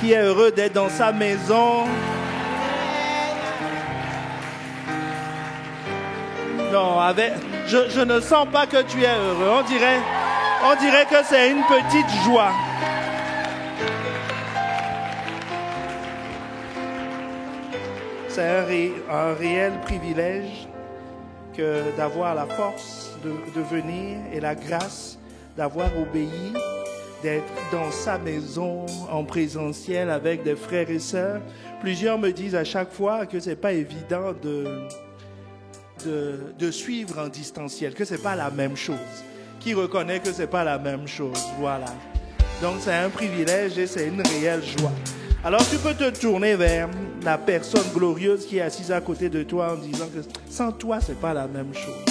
Qui est heureux d'être dans sa maison? Non, je ne sens pas que tu es heureux. On dirait que c'est une petite joie. C'est un réel privilège que d'avoir la force de venir et la grâce d'avoir obéi, d'être dans sa maison en présentiel avec des frères et sœurs. Plusieurs me disent à chaque fois que c'est pas évident de suivre en distanciel, que c'est pas la même chose. Qui reconnaît que c'est pas la même chose, voilà. Donc c'est un privilège et c'est une réelle joie. Alors tu peux te tourner vers la personne glorieuse qui est assise à côté de toi en disant que sans toi c'est pas la même chose.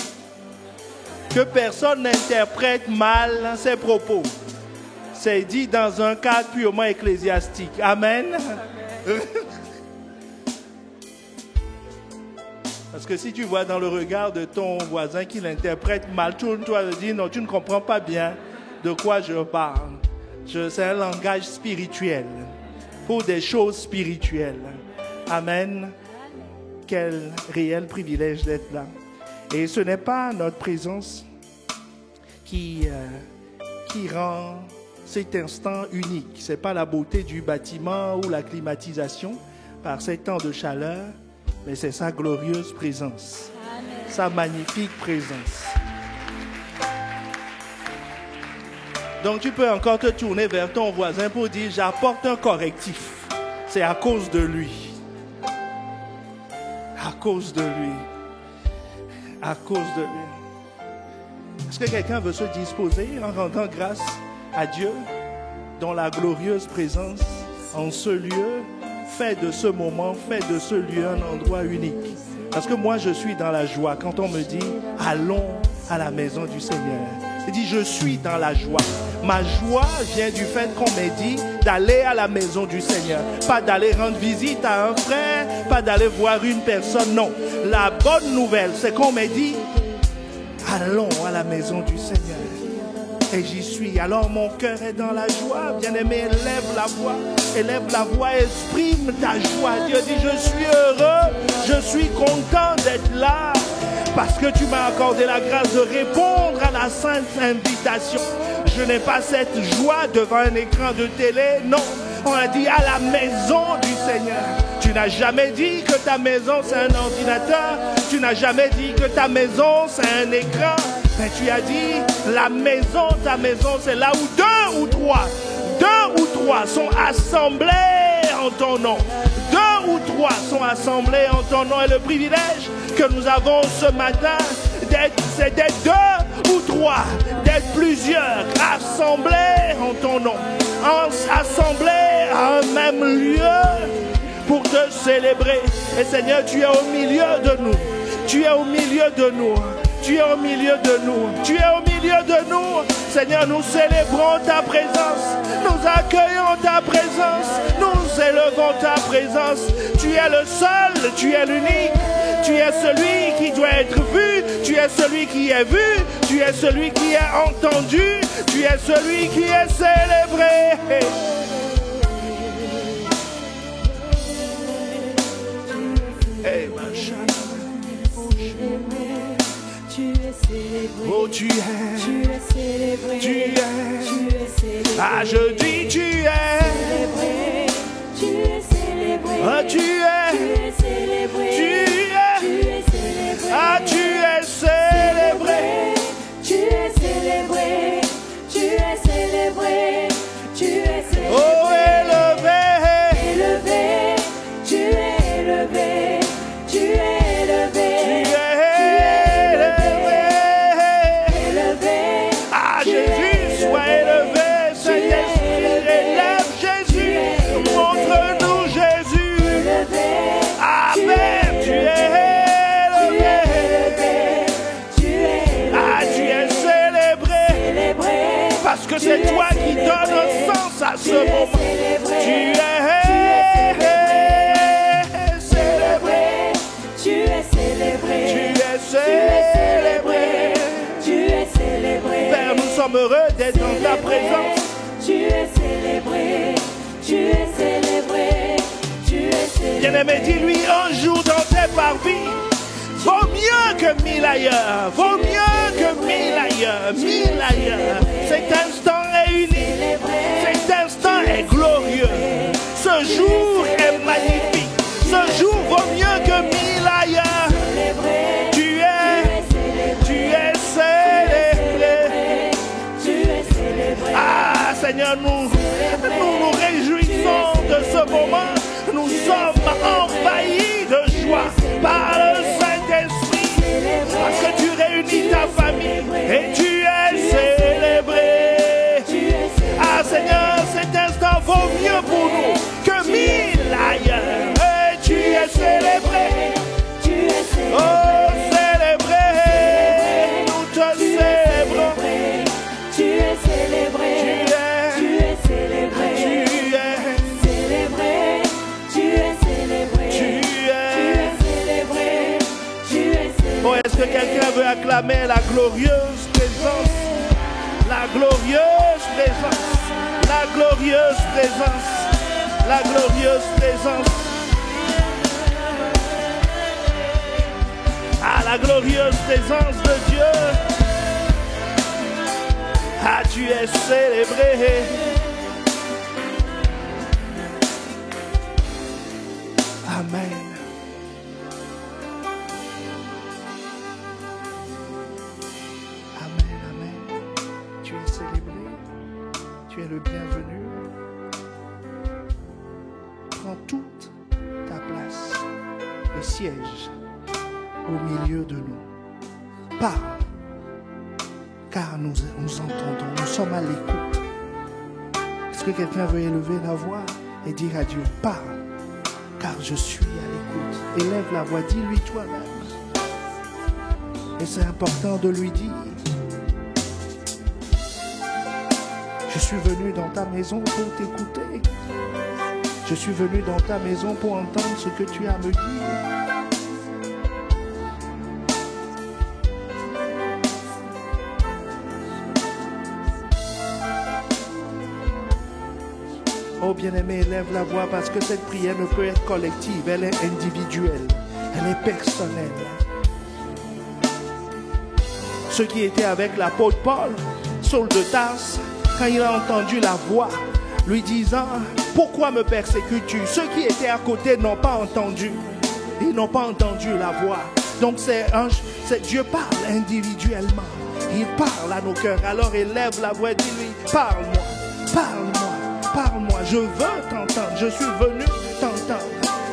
Que personne n'interprète mal ses propos. C'est dit dans un cadre purement ecclésiastique. Amen. Parce que si tu vois dans le regard de ton voisin qu'il interprète mal, tourne-toi et dis non, tu ne comprends pas bien de quoi je parle. C'est un langage spirituel, pour des choses spirituelles. Amen. Quel réel privilège d'être là. Et ce n'est pas notre présence qui rend cet instant unique. Ce n'est pas la beauté du bâtiment ou la climatisation par ces temps de chaleur, mais c'est sa glorieuse présence, sa magnifique présence. Donc tu peux encore te tourner vers ton voisin pour dire « J'apporte un correctif. C'est à cause de lui. » À cause de lui. À cause de lui. Est-ce que quelqu'un veut se disposer en rendant grâce à Dieu dont la glorieuse présence en ce lieu fait de ce moment, fait de ce lieu un endroit unique? Parce que moi je suis dans la joie quand on me dit « Allons à la maison du Seigneur ». Je dis « Je suis dans la joie ». Ma joie vient du fait qu'on m'ait dit d'aller à la maison du Seigneur. Pas d'aller rendre visite à un frère, pas d'aller voir une personne, non. La bonne nouvelle, c'est qu'on m'ait dit allons à la maison du Seigneur. Et j'y suis. Alors mon cœur est dans la joie. Bien-aimé, élève la voix, exprime ta joie. Dieu dit, je suis heureux, je suis content d'être là. Parce que tu m'as accordé la grâce de répondre à la sainte invitation. Je n'ai pas cette joie devant un écran de télé, non. On a dit à la maison du Seigneur. Tu n'as jamais dit que ta maison c'est un ordinateur. Tu n'as jamais dit que ta maison c'est un écran. Mais tu as dit la maison, ta maison c'est là où deux ou trois sont assemblés en ton nom. Deux ou trois sont assemblés en ton nom. Et le privilège que nous avons ce matin, c'est d'être deux ou trois, d'être plusieurs, assemblés en ton nom, assemblés à un même lieu pour te célébrer. Et Seigneur, tu es au milieu de nous. Tu es au milieu de nous. Tu es au milieu de nous. Tu es au milieu de nous. Seigneur, nous célébrons ta présence. Nous accueillons ta présence. Nous élevons ta présence. Tu es le seul. Tu es l'unique. Tu es celui qui doit être vu. Tu es celui qui est vu. Tu es celui qui est entendu. Tu es celui qui est célébré. Hey, ma chérie. Tu es célébré. Oh, tu es. Tu es célébré. Tu es. Tu es célébré. Ah, je dis tu es. Célébré. Tu es célébré. Ah, tu es. Tu es célébré. Tu es. Tu es célébré. Ah, tu es célébré. Tu es célébré. Tu es célébré. Tu es célébré. Oh, élevé. Élevé. Tu es élevé. Tu es élevé. Tu es élevé. Ah, Jésus, sois élevé. Saint-Esprit, élève Jésus. Montre-nous Jésus. Amen. Tu es élevé. Ah, tu es célébré. Parce que c'est toi qui donnes un sens à ce moment. Tu es célébré. Tu es célébré. Tu es célébré. Tu es célébré. Père, nous sommes heureux d'être dans ta présence. Tu es célébré. Bien-aimé, dis-lui un jour dans tes parvis, vaut mieux que 1000 ailleurs, vaut mieux que 1000 ailleurs, 1000 ailleurs. Cet instant est unique, cet instant est glorieux, ce jour est magnifique, ce jour vaut mieux que 1000 ailleurs. Tu es célébré. Ah Seigneur, nous nous réjouissons de ce moment. Nous sommes envahis de joie par le Saint-Esprit parce que tu réunis ta famille et tu es célébré. Ah Seigneur, cet instant vaut mieux pour nous que 1000 ailleurs. Et tu es célébré. Oh, célébré. Nous te célébrons. Tu es célébré. Tu es célébré. Tu es célébré. Tu es célébré. Tu es célébré. Tu es célébré. Oh, est-ce que quelqu'un veut acclamer la glorieuse présence? La glorieuse présence. La glorieuse présence. La glorieuse présence. Ah, la glorieuse présence de Dieu. Ah, tu es célébré. Amen. Amen, amen. Tu es célébré. Tu es le bienvenu. Prends toute ta place. Le siège au milieu de nous. Parle. Car nous entendons, nous sommes à l'écoute. Est-ce que quelqu'un veut élever la voix et dire à Dieu, parle, car je suis à l'écoute. Élève la voix, dis-lui toi-même. Et c'est important de lui dire, je suis venu dans ta maison pour t'écouter. Je suis venu dans ta maison pour entendre ce que tu as à me dire. Oh bien-aimé, élève la voix parce que cette prière ne peut être collective, elle est individuelle, elle est personnelle. Ceux qui étaient avec l'apôtre Paul, Saul de Tarse, quand il a entendu la voix lui disant « Pourquoi me persécutes-tu » Ceux qui étaient à côté n'ont pas entendu, ils n'ont pas entendu la voix. Donc c'est Dieu parle individuellement, il parle à nos cœurs. Alors élève la voix et dis-lui « Parle-moi, parle-moi. Parle-moi, je veux t'entendre, je suis venu t'entendre.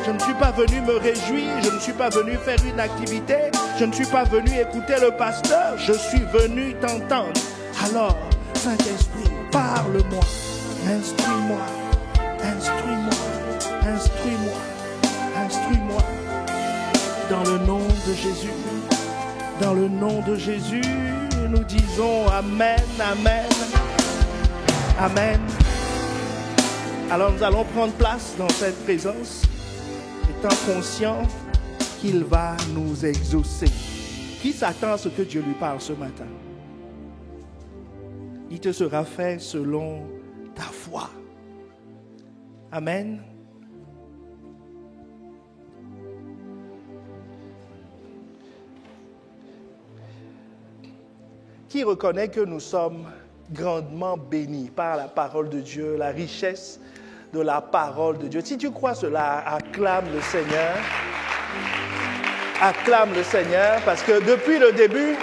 Je ne suis pas venu me réjouir, je ne suis pas venu faire une activité, je ne suis pas venu écouter le pasteur, je suis venu t'entendre. Alors, Saint-Esprit, parle-moi, instruis-moi, instruis-moi, instruis-moi, instruis-moi. Dans le nom de Jésus, dans le nom de Jésus, nous disons Amen, Amen, Amen. Alors nous allons prendre place dans cette présence, étant conscients qu'il va nous exaucer. Qui s'attend à ce que Dieu lui parle ce matin? Il te sera fait selon ta foi. Amen. Qui reconnaît que nous sommes grandement bénis par la parole de Dieu, la richesse de la parole de Dieu? Si tu crois cela, acclame le Seigneur. Acclame le Seigneur parce que depuis le début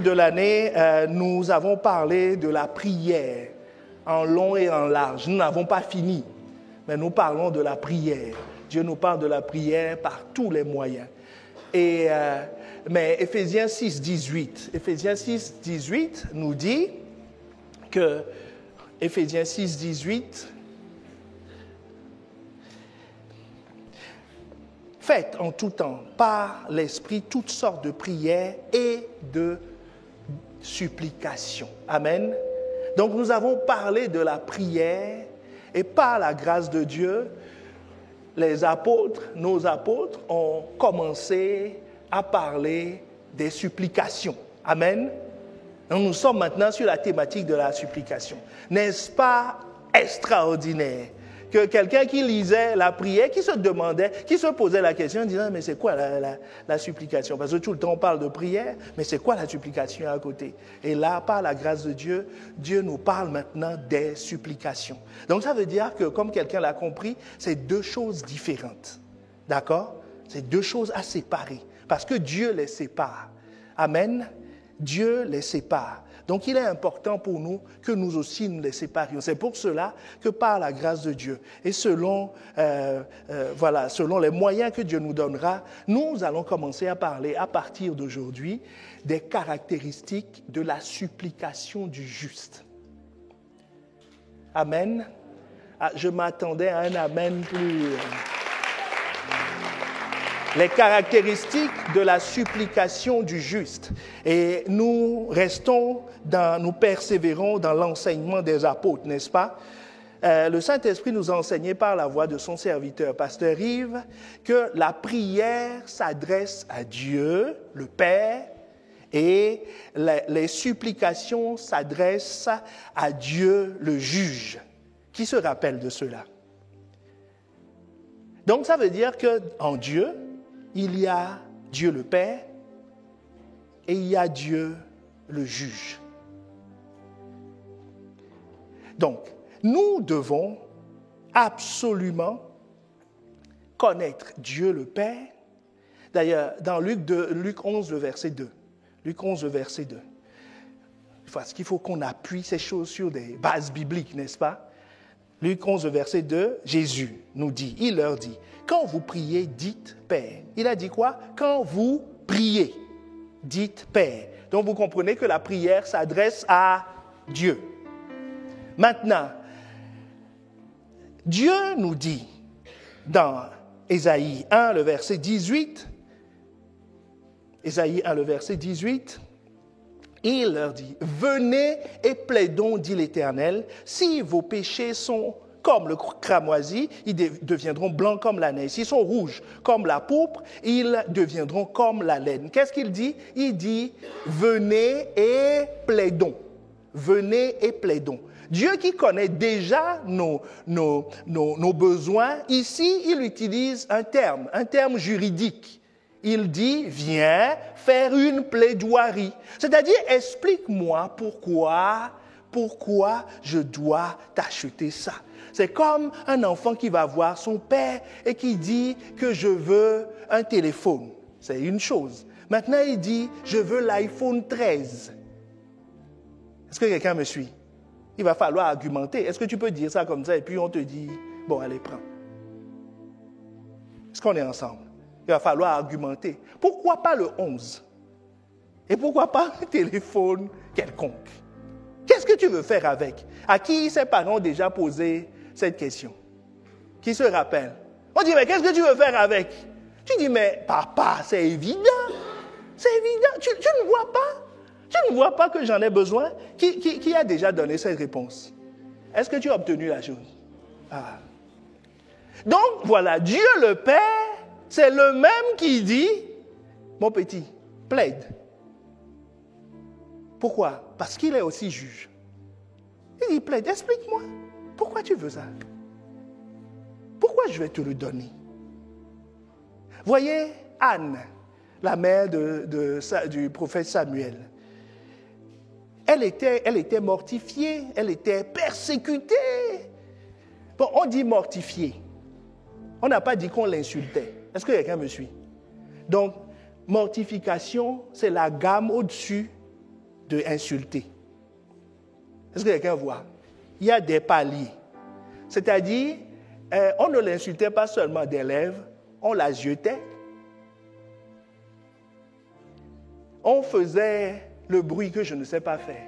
de l'année, nous avons parlé de la prière en long et en large. Nous n'avons pas fini, mais nous parlons de la prière. Dieu nous parle de la prière par tous les moyens. Mais Éphésiens 6, 18 nous dit que Éphésiens 6, 18, faites en tout temps par l'Esprit toutes sortes de prières et de supplications. Amen. Donc nous avons parlé de la prière et par la grâce de Dieu, nos apôtres ont commencé à parler des supplications. Amen. Donc nous sommes maintenant sur la thématique de la supplication. N'est-ce pas extraordinaire que quelqu'un qui lisait la prière, qui se demandait, qui se posait la question, en disant, mais c'est quoi la supplication? Parce que tout le temps on parle de prière, mais c'est quoi la supplication à côté? Et là, par la grâce de Dieu, Dieu nous parle maintenant des supplications. Donc ça veut dire que, comme quelqu'un l'a compris, c'est deux choses différentes. D'accord? C'est deux choses à séparer, parce que Dieu les sépare. Amen? Dieu les sépare. Donc, il est important pour nous que nous aussi nous les séparions. C'est pour cela que par la grâce de Dieu et selon les moyens que Dieu nous donnera, nous allons commencer à parler à partir d'aujourd'hui des caractéristiques de la supplication du juste. Amen. Je m'attendais à un amen plus... Les caractéristiques de la supplication du juste. Et nous persévérons dans l'enseignement des apôtres, n'est-ce pas? Le Saint-Esprit nous a enseigné par la voix de son serviteur, Pasteur Yves, que la prière s'adresse à Dieu, le Père, et les supplications s'adressent à Dieu, le juge. Qui se rappelle de cela? Donc, ça veut dire qu'en Dieu, il y a Dieu le Père et il y a Dieu le juge. Donc, nous devons absolument connaître Dieu le Père. D'ailleurs, dans Luc 11, le verset 2. Luc 11, le verset 2. Parce qu'il faut qu'on appuie ces choses sur des bases bibliques, n'est-ce pas? Luc 11, verset 2, Jésus nous dit, il leur dit, quand vous priez, dites Père. Il a dit quoi? Quand vous priez, dites Père. Donc vous comprenez que la prière s'adresse à Dieu. Maintenant, Dieu nous dit dans Ésaïe 1, le verset 18, Ésaïe 1, le verset 18, il leur dit, venez et plaidons, dit l'Éternel, si vos péchés sont comme le cramoisi, ils deviendront blancs comme la neige. S'ils sont rouges comme la pourpre, ils deviendront comme la laine. Qu'est-ce qu'il dit? Il dit, venez et plaidons. Venez et plaidons. Dieu qui connaît déjà nos besoins, ici, il utilise un terme juridique. Il dit, viens faire une plaidoirie. C'est-à-dire, explique-moi pourquoi je dois t'acheter ça. C'est comme un enfant qui va voir son père et qui dit que je veux un téléphone. C'est une chose. Maintenant, il dit, je veux l'iPhone 13. Est-ce que quelqu'un me suit? Il va falloir argumenter. Est-ce que tu peux dire ça comme ça et puis on te dit, bon, allez, prends. Est-ce qu'on est ensemble? Il va falloir argumenter. Pourquoi pas le 11? Et pourquoi pas un téléphone quelconque? Qu'est-ce que tu veux faire avec? À qui ses parents ont déjà posé cette question? Qui se rappelle? On dit, mais qu'est-ce que tu veux faire avec? Tu dis, mais papa, c'est évident. C'est évident. Tu ne vois pas? Tu ne vois pas que j'en ai besoin? Qui a déjà donné cette réponse? Est-ce que tu as obtenu la chose? Ah. Donc, voilà, Dieu le Père, c'est le même qui dit, mon petit, plaide. Pourquoi? Parce qu'il est aussi juge. Il dit, plaide, explique-moi. Pourquoi tu veux ça? Pourquoi je vais te le donner? Voyez Anne, la mère du prophète Samuel. Elle était mortifiée, elle était persécutée. Bon, on dit mortifiée. On n'a pas dit qu'on l'insultait. Est-ce que quelqu'un me suit? Donc, mortification, c'est la gamme au-dessus de insulter. Est-ce que quelqu'un voit? Il y a des paliers. C'est-à-dire, on ne l'insultait pas seulement des lèvres, on la jetait. On faisait le bruit que je ne sais pas faire.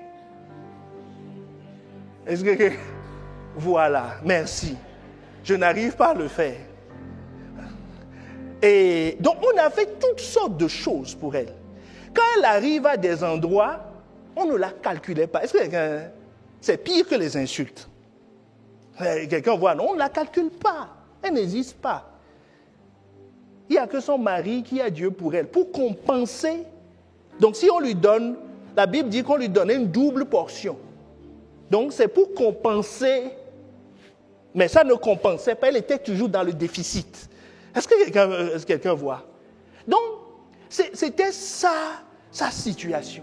Est-ce que... Voilà, merci. Je n'arrive pas à le faire. Et donc, on a fait toutes sortes de choses pour elle. Quand elle arrive à des endroits, on ne la calculait pas. Est-ce que quelqu'un... C'est pire que les insultes. Quelqu'un voit, non, on ne la calcule pas. Elle n'existe pas. Il n'y a que son mari qui a Dieu pour elle. Pour compenser. Donc, si on lui donne, la Bible dit qu'on lui donnait une double portion. Donc, c'est pour compenser Mais ça ne compensait pas, elle était toujours dans le déficit. Est-ce que quelqu'un voit? Donc, c'était sa situation.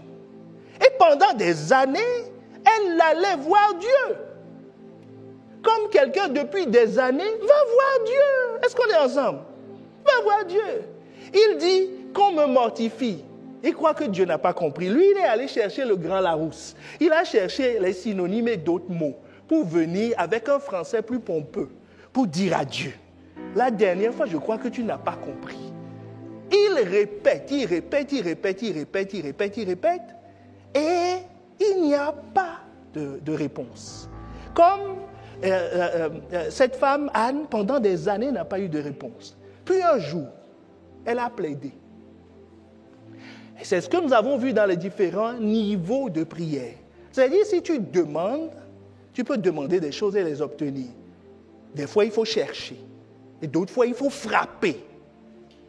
Et pendant des années, elle allait voir Dieu. Comme quelqu'un depuis des années va voir Dieu. Est-ce qu'on est ensemble? Va voir Dieu. Il dit qu'on me mortifie. Il croit que Dieu n'a pas compris. Lui, il est allé chercher le grand Larousse. Il a cherché les synonymes et d'autres mots pour venir avec un français plus pompeux, pour dire à Dieu. La dernière fois, je crois que tu n'as pas compris. Il répète, et il n'y a pas de réponse. Comme cette femme, Anne, pendant des années, n'a pas eu de réponse. Puis un jour, elle a plaidé. Et c'est ce que nous avons vu dans les différents niveaux de prière. C'est-à-dire, si tu demandes, tu peux demander des choses et les obtenir. Des fois, il faut chercher. Et d'autres fois, il faut frapper.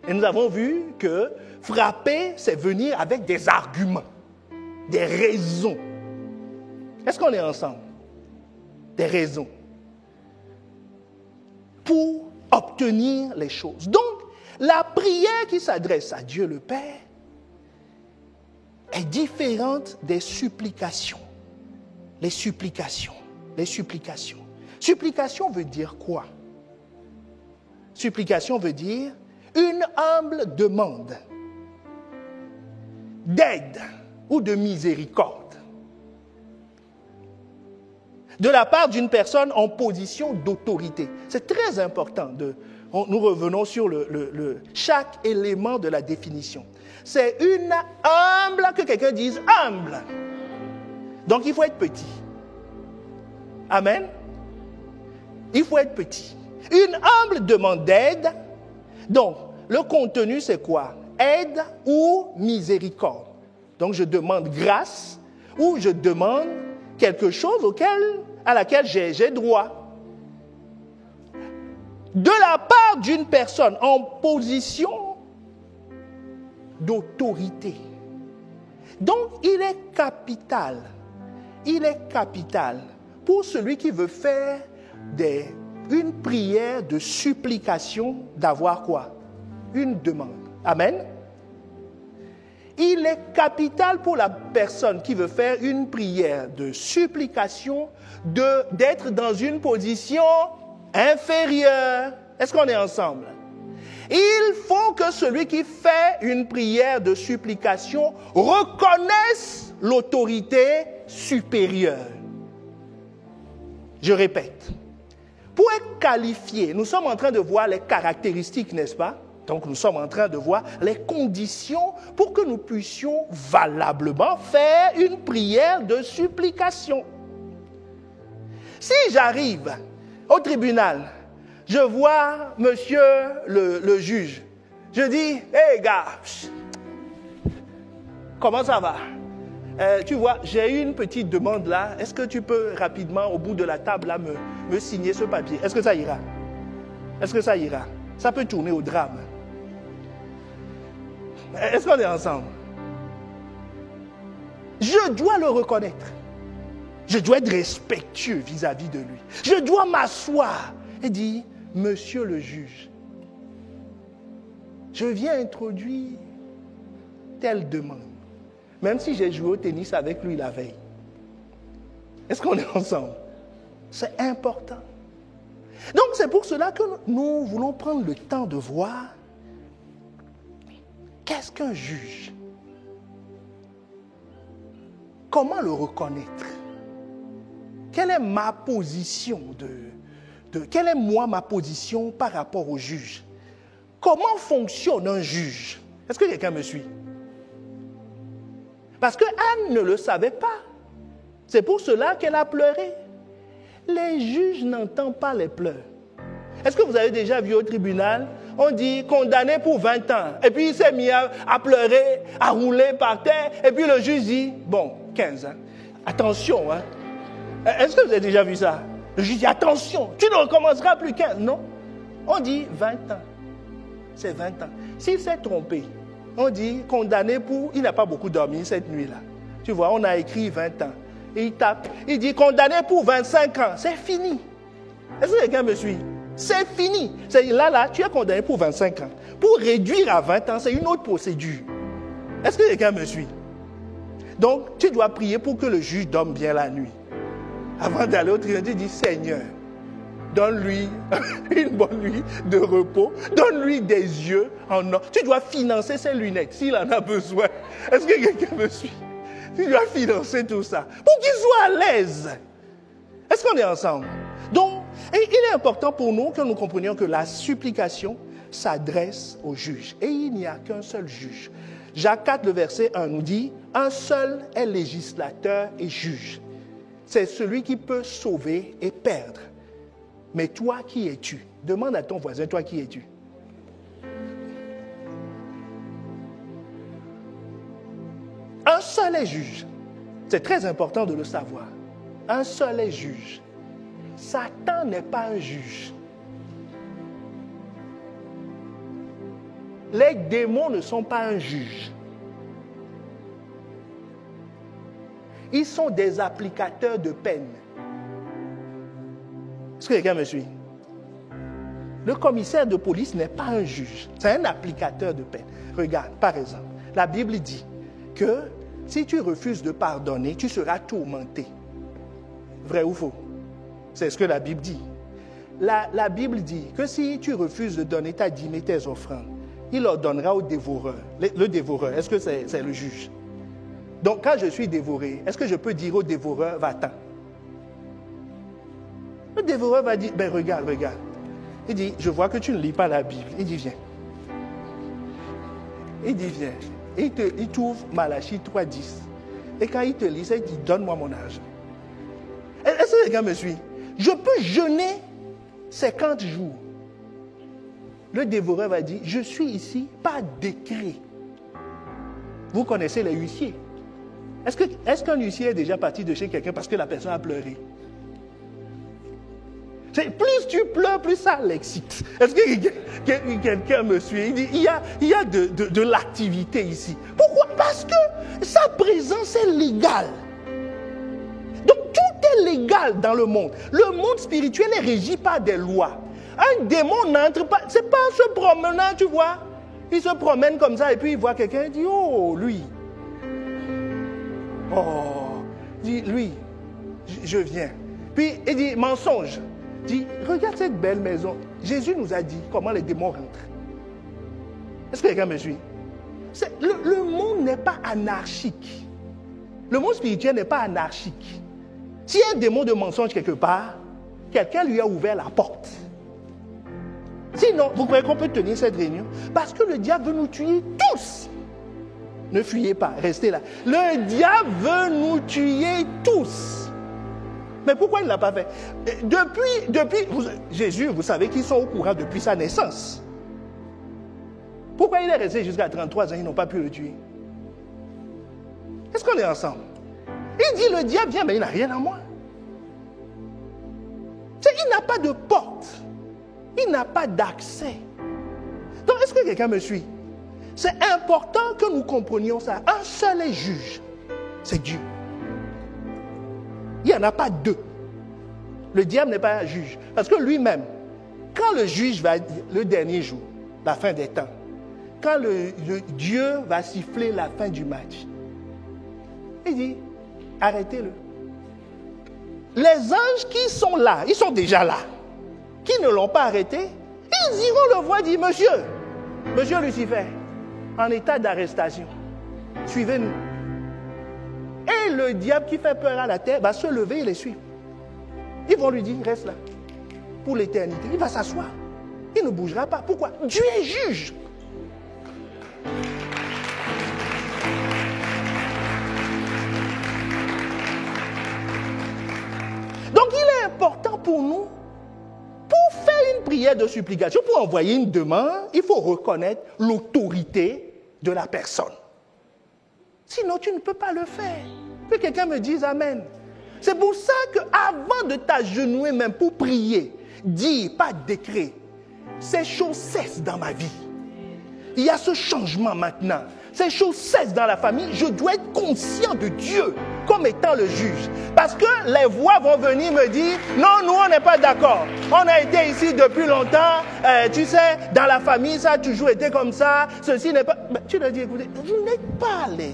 Et nous avons vu que frapper, c'est venir avec des arguments, des raisons. Est-ce qu'on est ensemble? Des raisons. Pour obtenir les choses. Donc, la prière qui s'adresse à Dieu le Père est différente des supplications. Les supplications. Supplication veut dire quoi? Supplication veut dire une humble demande d'aide ou de miséricorde de la part d'une personne en position d'autorité. C'est très important. Nous revenons sur chaque élément de la définition. C'est une humble, que quelqu'un dise humble. Donc il faut être petit. Amen. Il faut être petit. Une humble demande d'aide. Donc, le contenu, c'est quoi? Aide ou miséricorde. Donc, je demande grâce ou je demande quelque chose à laquelle j'ai droit. De la part d'une personne en position d'autorité. Donc, il est capital pour celui qui veut faire une prière de supplication d'avoir quoi? Une demande. Amen. Il est capital pour la personne qui veut faire une prière de supplication d'être dans une position inférieure. Est-ce qu'on est ensemble? Il faut que celui qui fait une prière de supplication reconnaisse l'autorité supérieure. Je répète. Pour être qualifié, nous sommes en train de voir les caractéristiques, n'est-ce pas? Donc, nous sommes en train de voir les conditions pour que nous puissions valablement faire une prière de supplication. Si j'arrive au tribunal, je vois monsieur le juge, je dis, « Hey gars, comment ça va? Tu vois, j'ai eu une petite demande là. Est-ce que tu peux rapidement, au bout de la table, là, me signer ce papier? Est-ce que ça ira? Est-ce que ça ira? Ça peut tourner au drame. Est-ce qu'on est ensemble? Je dois le reconnaître. Je dois être respectueux vis-à-vis de lui. Je dois m'asseoir et dire, monsieur le juge, je viens introduire telle demande. Même si j'ai joué au tennis avec lui la veille. Est-ce qu'on est ensemble? C'est important. Donc c'est pour cela que nous voulons prendre le temps de voir qu'est-ce qu'un juge? Comment le reconnaître? Quelle est ma position quelle est ma position par rapport au juge? Comment fonctionne un juge? Est-ce que quelqu'un me suit? Parce que Anne ne le savait pas. C'est pour cela qu'elle a pleuré. Les juges n'entendent pas les pleurs. Est-ce que vous avez déjà vu au tribunal, on dit condamné pour 20 ans. Et puis il s'est mis à pleurer, à rouler par terre. Et puis le juge dit, bon, 15 ans. Attention, hein. Est-ce que vous avez déjà vu ça? Le juge dit, attention, tu ne recommenceras plus 15. Non. On dit 20 ans. C'est 20 ans. S'il s'est trompé, on dit condamné pour... Il n'a pas beaucoup dormi cette nuit-là. Tu vois, on a écrit 20 ans. Et il tape. Il dit condamné pour 25 ans. C'est fini. Est-ce que quelqu'un me suit? C'est fini. Là, tu es condamné pour 25 ans. Pour réduire à 20 ans, c'est une autre procédure. Est-ce que quelqu'un me suit? Donc, tu dois prier pour que le juge dorme bien la nuit. Avant d'aller au tribunal, tu dis, Seigneur, donne-lui une bonne nuit de repos. Donne-lui des yeux en or. Tu dois financer ses lunettes s'il en a besoin. Est-ce que quelqu'un me suit? Tu dois financer tout ça pour qu'il soit à l'aise. Est-ce qu'on est ensemble? Donc, il est important pour nous que nous comprenions que la supplication s'adresse au juge. Et il n'y a qu'un seul juge. Jacques 4, le verset 1 nous dit, un seul est législateur et juge. C'est celui qui peut sauver et perdre. Mais toi, qui es-tu? Demande à ton voisin, toi, qui es-tu? Un seul est juge. C'est très important de le savoir. Un seul est juge. Satan n'est pas un juge. Les démons ne sont pas un juge. Ils sont des applicateurs de peine. Est-ce que quelqu'un me suit? Le commissaire de police n'est pas un juge. C'est un applicateur de peine. Regarde, par exemple, la Bible dit que si tu refuses de pardonner, tu seras tourmenté. Vrai ou faux? C'est ce que la Bible dit. La Bible dit que si tu refuses de donner ta dîme et tes offrandes, il leur donnera au dévoreur. Le dévoreur, est-ce que c'est le juge? Donc, quand je suis dévoré, est-ce que je peux dire au dévoreur, va-t'en? Le dévoreur va dire, ben regarde. Il dit, je vois que tu ne lis pas la Bible. Il dit, viens. Il dit, viens. Et il t'ouvre Malachie 3,10. Et quand il te lit ça, il dit, donne-moi mon argent. Est-ce que les gars me suivent? Je peux jeûner 50 jours. Le dévoreur va dire, je suis ici par décret. Vous connaissez les huissiers. Est-ce qu'un huissier est déjà parti de chez quelqu'un parce que la personne a pleuré? Plus tu pleures, plus ça l'excite. Est-ce que quelqu'un me suit? Il dit, il y a de l'activité ici. Pourquoi? Parce que sa présence est légale. Donc tout est légal dans le monde. Le monde spirituel est régi par des lois. Un démon n'entre pas. C'est pas en se promenant, tu vois. Il se promène comme ça et puis il voit quelqu'un et dit, oh, lui. Oh, dit, lui, je viens. Puis il dit, mensonge. Dit, regarde cette belle maison. Jésus nous a dit comment les démons rentrent. Est-ce que quelqu'un me suit? Le monde n'est pas anarchique. Le monde spirituel n'est pas anarchique. S'il y a un démon de mensonge quelque part, quelqu'un lui a ouvert la porte. Sinon, vous croyez qu'on peut tenir cette réunion? Parce que le diable veut nous tuer tous. Ne fuyez pas, restez là. Le diable veut nous tuer tous. Mais pourquoi il ne l'a pas fait? Depuis Jésus, vous savez qu'ils sont au courant depuis sa naissance. Pourquoi il est resté jusqu'à 33 ans, ils n'ont pas pu le tuer? Est-ce qu'on est ensemble? Il dit, le diable vient, mais il n'a rien à moi. Il n'a pas de porte. Il n'a pas d'accès. Donc, est-ce que quelqu'un me suit? C'est important que nous comprenions ça. Un seul est juge. C'est Dieu. Il n'y en a pas deux. Le diable n'est pas un juge. Parce que lui-même, quand le juge va, le dernier jour, la fin des temps, quand le Dieu va siffler la fin du match, il dit, arrêtez-le. Les anges qui sont là, ils sont déjà là, qui ne l'ont pas arrêté, ils iront le voir et dire, Monsieur Lucifer, en état d'arrestation, suivez-nous. Et le diable qui fait peur à la terre va se lever et les suivre. Ils vont lui dire, reste là, pour l'éternité. Il va s'asseoir. Il ne bougera pas. Pourquoi? Dieu est juge. Donc il est important pour nous, pour faire une prière de supplication, pour envoyer une demande, il faut reconnaître l'autorité de la personne. Sinon, tu ne peux pas le faire. Que quelqu'un me dise Amen. C'est pour ça qu'avant de t'agenouiller même pour prier, dis, pas décret, ces choses cessent dans ma vie. Il y a ce changement maintenant. Ces choses cessent dans la famille. Je dois être conscient de Dieu. comme étant le juge. Parce que les voix vont venir me dire, non, nous, on n'est pas d'accord. On a été ici depuis longtemps. Tu sais, dans la famille, ça a toujours été comme ça. Ceci n'est pas... Mais tu leur dis, écoutez, vous n'êtes pas les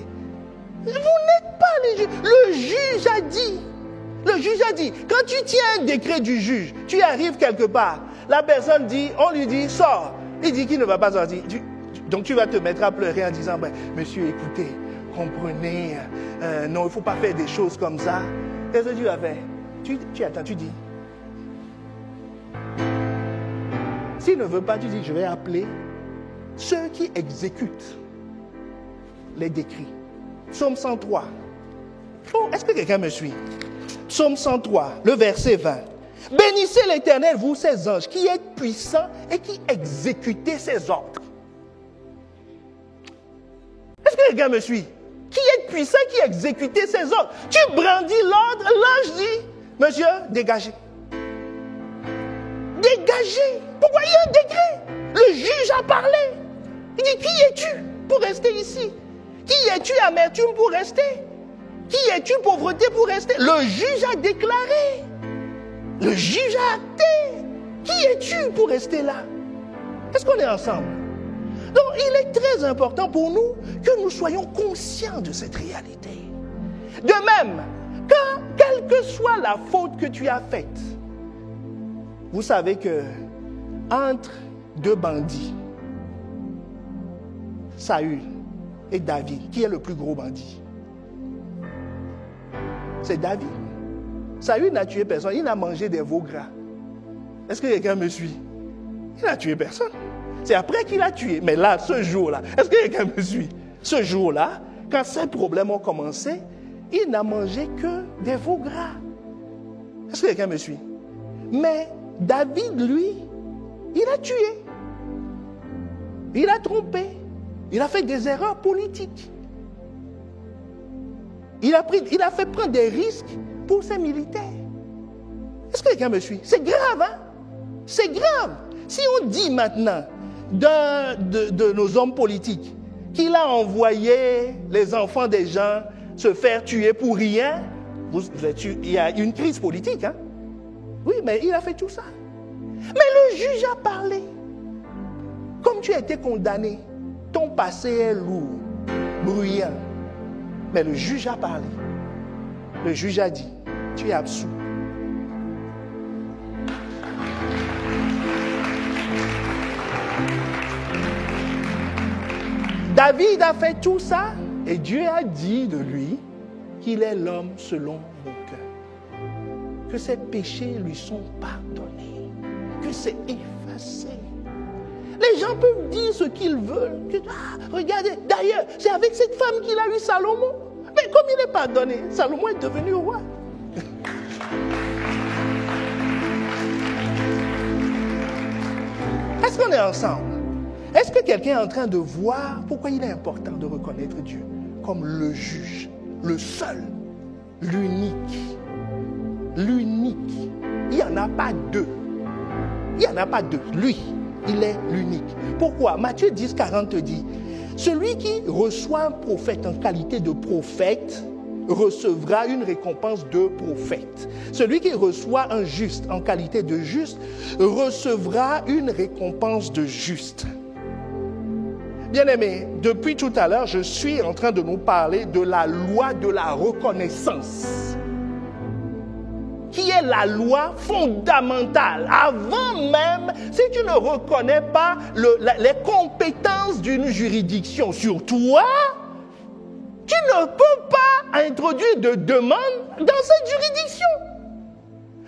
juges. Le juge a dit. Le juge a dit, quand tu tiens un décret du juge, tu arrives quelque part, la personne dit, on lui dit, sors. Il dit qu'il ne va pas sortir. Donc tu vas te mettre à pleurer en disant, monsieur, écoutez, comprenez, non, il ne faut pas faire des choses comme ça. Qu'est-ce que tu vas faire? Tu attends, tu dis. S'il ne veut pas, tu dis, je vais appeler ceux qui exécutent les décrets. Psaume 103. Oh, est-ce que quelqu'un me suit? Psaume 103, le verset 20. Bénissez l'Éternel, vous ses anges, qui êtes puissants et qui exécutez ses ordres. Est-ce que quelqu'un me suit? Qui êtes puissant, qui exécutez ses ordres. Tu brandis l'ordre, l'ange dit, monsieur, dégagez. Dégagez. Pourquoi il y a un décret? Le juge a parlé. Il dit, qui es-tu pour rester ici? Qui es-tu amertume pour rester? Qui es-tu pauvreté pour rester? Le juge a déclaré. Le juge a acté. Qui es-tu pour rester là? Est-ce qu'on est ensemble? Donc, il est très important pour nous que nous soyons conscients de cette réalité. De même, quelle que soit la faute que tu as faite, vous savez que entre deux bandits, Saül et David, qui est le plus gros bandit? C'est David. Saül n'a tué personne, il a mangé des veaux gras. Est-ce que quelqu'un me suit? Il n'a tué personne. C'est après qu'il a tué. Mais là, ce jour-là, est-ce que quelqu'un me suit? Ce jour-là, quand ces problèmes ont commencé, il n'a mangé que des veaux gras. Est-ce que quelqu'un me suit? Mais David, lui, il a tué. Il a trompé. Il a fait des erreurs politiques. Il a fait prendre des risques pour ses militaires. Est-ce que quelqu'un me suit? C'est grave, hein? C'est grave. Si on dit maintenant d'un de nos hommes politiques qu'il a envoyé les enfants des gens se faire tuer pour rien, il y a une crise politique, hein? Oui, mais il a fait tout ça. Mais le juge a parlé. Comme tu as été condamné, ton passé est lourd, bruyant. Mais le juge a parlé. Le juge a dit, tu es absous. David a fait tout ça et Dieu a dit de lui qu'il est l'homme selon mon cœur. Que ses péchés lui sont pardonnés. Que c'est effacé. Les gens peuvent dire ce qu'ils veulent. Regardez, d'ailleurs, c'est avec cette femme qu'il a eu Salomon. Mais comme il est pardonné, Salomon est devenu roi. Est-ce qu'on est ensemble? Est-ce que quelqu'un est en train de voir pourquoi il est important de reconnaître Dieu comme le juge, le seul, l'unique? L'unique. Il n'y en a pas deux. Il n'y en a pas deux. Lui, il est l'unique. Pourquoi? Matthieu 10, 40 te dit, celui qui reçoit un prophète en qualité de prophète recevra une récompense de prophète. Celui qui reçoit un juste en qualité de juste recevra une récompense de juste. Bien-aimés, depuis tout à l'heure, je suis en train de nous parler de la loi de la reconnaissance, qui est la loi fondamentale. Avant même, si tu ne reconnais pas les compétences d'une juridiction sur toi, tu ne peux pas introduire de demande dans cette juridiction.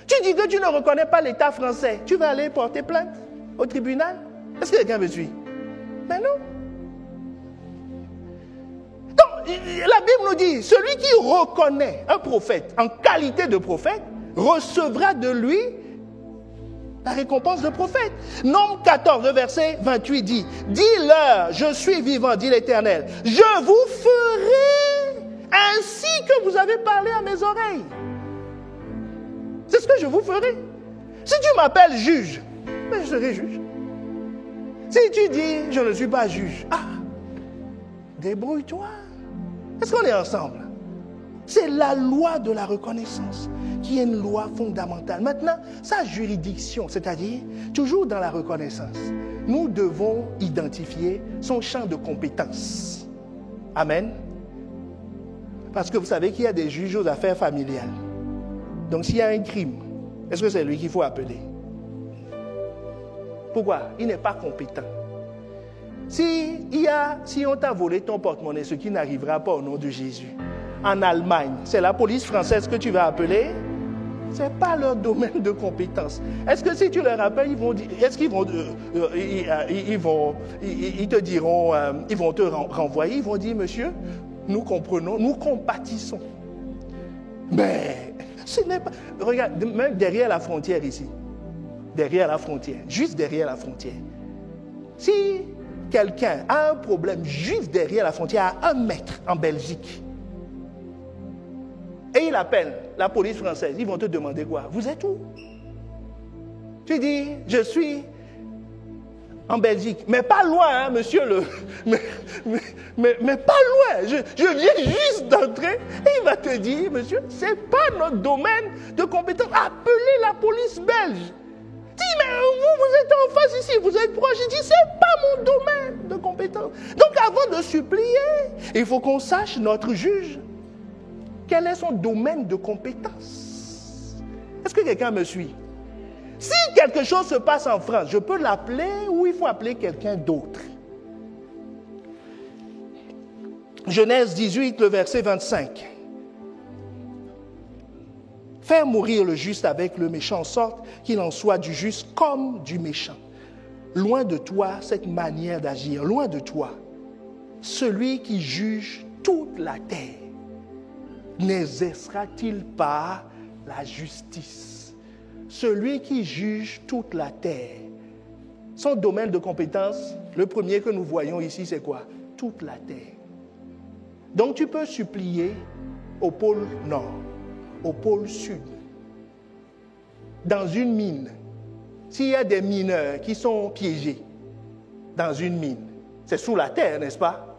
Tu dis que tu ne reconnais pas l'État français, tu vas aller porter plainte au tribunal? Est-ce que quelqu'un me suit? Mais non. Donc, la Bible nous dit, celui qui reconnaît un prophète en qualité de prophète recevra de lui la récompense de prophète. Nombre 14, verset 28 dit, « Dis-leur, je suis vivant, dit l'Éternel, je vous ferai ainsi que vous avez parlé à mes oreilles. » C'est ce que je vous ferai. Si tu m'appelles juge, ben je serai juge. Si tu dis, je ne suis pas juge, débrouille-toi. Est-ce qu'on est ensemble? C'est la loi de la reconnaissance qui est une loi fondamentale. Maintenant, sa juridiction, c'est-à-dire toujours dans la reconnaissance, nous devons identifier son champ de compétences. Amen. Parce que vous savez qu'il y a des juges aux affaires familiales. Donc s'il y a un crime, est-ce que c'est lui qu'il faut appeler? Pourquoi? Il n'est pas compétent. Si on t'a volé ton porte-monnaie, ce qui n'arrivera pas au nom de Jésus, en Allemagne, c'est la police française que tu vas appeler? Ce n'est pas leur domaine de compétence. Est-ce que si tu leur appelles, ils vont dire, est-ce qu'ils vont, ils te diront, ils vont te renvoyer, ils vont dire, monsieur, nous comprenons, nous compatissons. Mais ce n'est pas... Regarde, même derrière la frontière ici, derrière la frontière, juste derrière la frontière, si quelqu'un a un problème juste derrière la frontière, à 1 mètre en Belgique, et il appelle la police française, ils vont te demander quoi? Vous êtes où? Tu dis, je suis en Belgique. Mais pas loin, hein, monsieur le... Mais pas loin. Je viens juste d'entrer. Et il va te dire, monsieur, ce n'est pas notre domaine de compétence. Appelez la police belge. Dis, mais vous êtes en face ici, vous êtes proche. Je dis, ce n'est pas mon domaine de compétence. Donc avant de supplier, il faut qu'on sache, notre juge, quel est son domaine de compétence. Est-ce que quelqu'un me suit? Si quelque chose se passe en France, je peux l'appeler ou il faut appeler quelqu'un d'autre? Genèse 18, le verset 25. Faire mourir le juste avec le méchant, en sorte qu'il en soit du juste comme du méchant. Loin de toi cette manière d'agir, loin de toi celui qui juge toute la terre. N'exercera-t-il pas la justice? Celui qui juge toute la terre. Son domaine de compétence, le premier que nous voyons ici, c'est quoi? Toute la terre. Donc tu peux supplier au pôle nord, au pôle sud, dans une mine. S'il y a des mineurs qui sont piégés dans une mine, c'est sous la terre, n'est-ce pas?